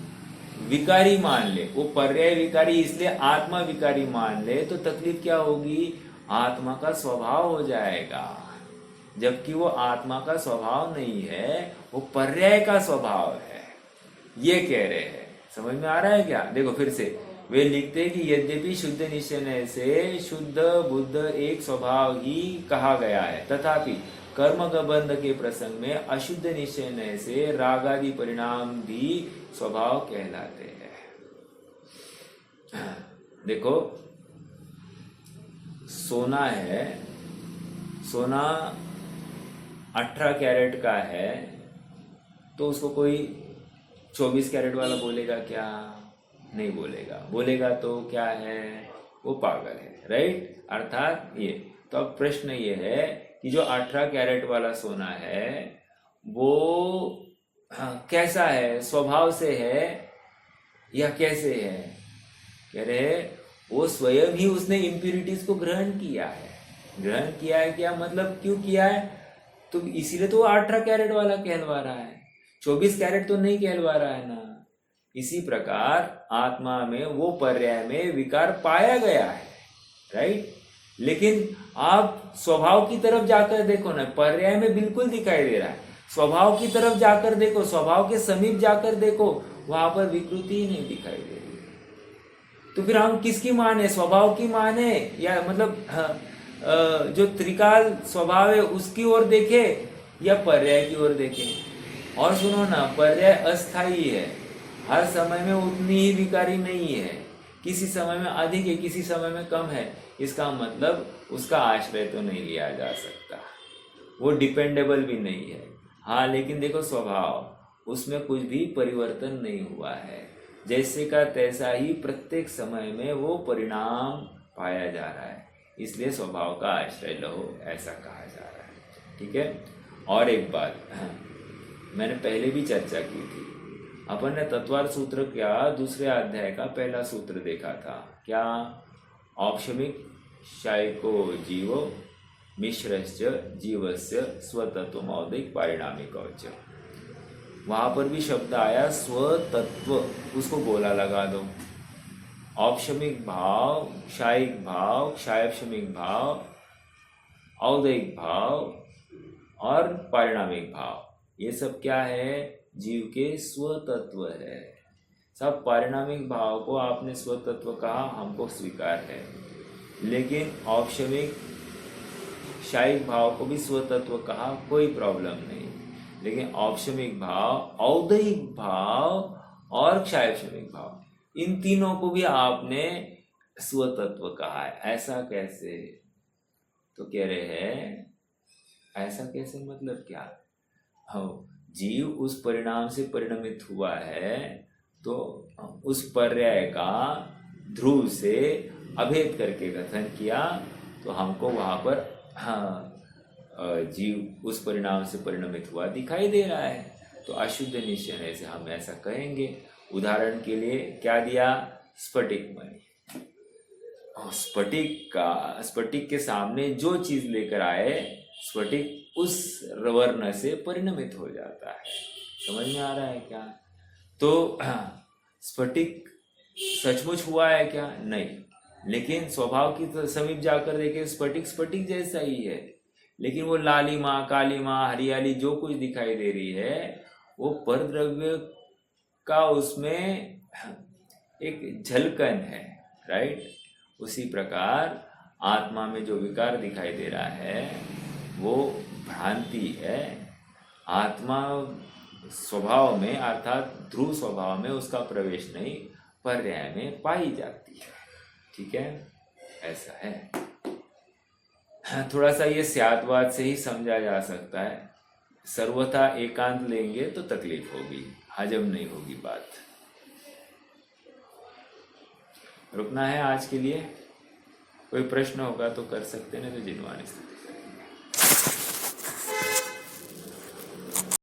A: विकारी मान ले, वो पर्याय विकारी इसलिए आत्मा विकारी मान ले, तो तकलीफ क्या होगी? आत्मा का स्वभाव हो जाएगा, जबकि वो आत्मा का स्वभाव नहीं है, वो पर्याय का स्वभाव है, ये कह रहे हैं। समझ में आ रहा है क्या? देखो फिर से वे लिखते हैं कि यद्यपि शुद्ध निश्चय से शुद्ध बुद्ध एक स्वभाव ही कहा गया है, तथापि कर्म बंध के प्रसंग में अशुद्ध निश्चय से राग आदि परिणाम भी स्वभाव कहलाते हैं। देखो सोना है, सोना 18 कैरेट का है, तो उसको कोई 24 कैरेट वाला बोलेगा क्या? नहीं बोलेगा। बोलेगा तो क्या है? वो पागल है, राइट? अर्थात ये तो अब प्रश्न ये है कि जो 18 कैरेट वाला सोना है वो कैसा है? स्वभाव से है या कैसे है? कह रहे वो स्वयं ही उसने इम्प्यूरिटीज को ग्रहण किया है। ग्रहण किया है क्या मतलब? क्यों किया है? तो इसीलिए तो 18 कैरेट वाला कहलवा रहा है, 24 कैरेट तो नहीं कहलवा रहा है ना। इसी प्रकार आत्मा में वो पर्याय में विकार पाया गया है, राइट? लेकिन आप स्वभाव की तरफ जाकर देखो ना, पर्याय में बिल्कुल दिखाई दे रहा है। स्वभाव की तरफ जाकर देखो, स्वभाव के समीप जाकर देखो, वहां पर विकृति ही नहीं दिखाई दे रही। तो फिर हम किसकी माने? स्वभाव की माने या मतलब जो त्रिकाल स्वभाव है उसकी ओर देखे या पर्याय की ओर देखे? और सुनो ना, पर्याय अस्थाई है, हर समय में उतनी ही विकारी नहीं है, किसी समय में अधिक है, किसी समय में कम है। इसका मतलब उसका आश्रय तो नहीं लिया जा सकता, वो डिपेंडेबल भी नहीं है। हाँ लेकिन देखो स्वभाव, उसमें कुछ भी परिवर्तन नहीं हुआ है, जैसे का तैसा ही प्रत्येक समय में वो परिणाम पाया जा रहा है, इसलिए स्वभाव का आश्रय लो, ऐसा कहा जा रहा है। ठीक है। और एक बात मैंने पहले भी चर्चा की थी, अपन ने तत्वार्थ सूत्र का दूसरे अध्याय का पहला सूत्र देखा था, क्या? औपशमिक शायको जीवो मिश्रश्च जीवस्य स्वतत्व मौदिक पारिणामिक औच। वहां पर भी शब्द आया स्वतत्व, उसको गोला लगा दो। औपशमिक भाव, क्षायिक भाव, क्षायपशमिक भाव, औदैहिक भाव और पारिणामिक भाव, ये सब क्या है? जीव के स्वतत्व है। सब पारिणामिक भाव को आपने स्वतत्व कहा, हमको स्वीकार है, लेकिन औपशमिक क्षायिक भाव को भी स्वतत्व कहा, कोई प्रॉब्लम नहीं। लेकिन औपशमिक भाव, औदैहिक भाव और क्षायपशमिक भाव, इन तीनों को भी आपने स्वतत्व कहा है। ऐसा कैसे? तो कह रहे हैं ऐसा कैसे, मतलब क्या? हाँ, जीव उस परिणाम से परिणमित हुआ है तो उस पर्याय का ध्रुव से अभेद करके कथन किया तो हमको वहां पर हाँ जीव उस परिणाम से परिणमित हुआ दिखाई दे रहा है, तो अशुद्ध निश्चय से हम ऐसा कहेंगे। उदाहरण के लिए क्या दिया? स्फटिक मणि। स्फटिक के सामने जो चीज लेकर आए, स्फटिक उस वर्ण से परिणमित हो जाता है। समझ में आ रहा है क्या? तो स्फटिक सचमुच हुआ है क्या? नहीं, लेकिन स्वभाव की समीप जाकर देखे स्फटिक स्फटिक जैसा ही है, लेकिन वो लालिमा, कालीमा, हरियाली जो कुछ दिखाई दे रही है वो परद्रव्य का उसमें एक झलकन है, राइट? उसी प्रकार आत्मा में जो विकार दिखाई दे रहा है वो भ्रांति है। आत्मा स्वभाव में अर्थात ध्रुव स्वभाव में उसका प्रवेश नहीं, पर्याय में पाई जाती है। ठीक है, ऐसा है। थोड़ा सा ये स्यादवाद से ही समझा जा सकता है, सर्वथा एकांत लेंगे तो तकलीफ होगी, हजम नहीं होगी बात। रुकना है आज के लिए। कोई प्रश्न होगा तो कर सकते हैं, नहीं तो जिनवानी स्थिति।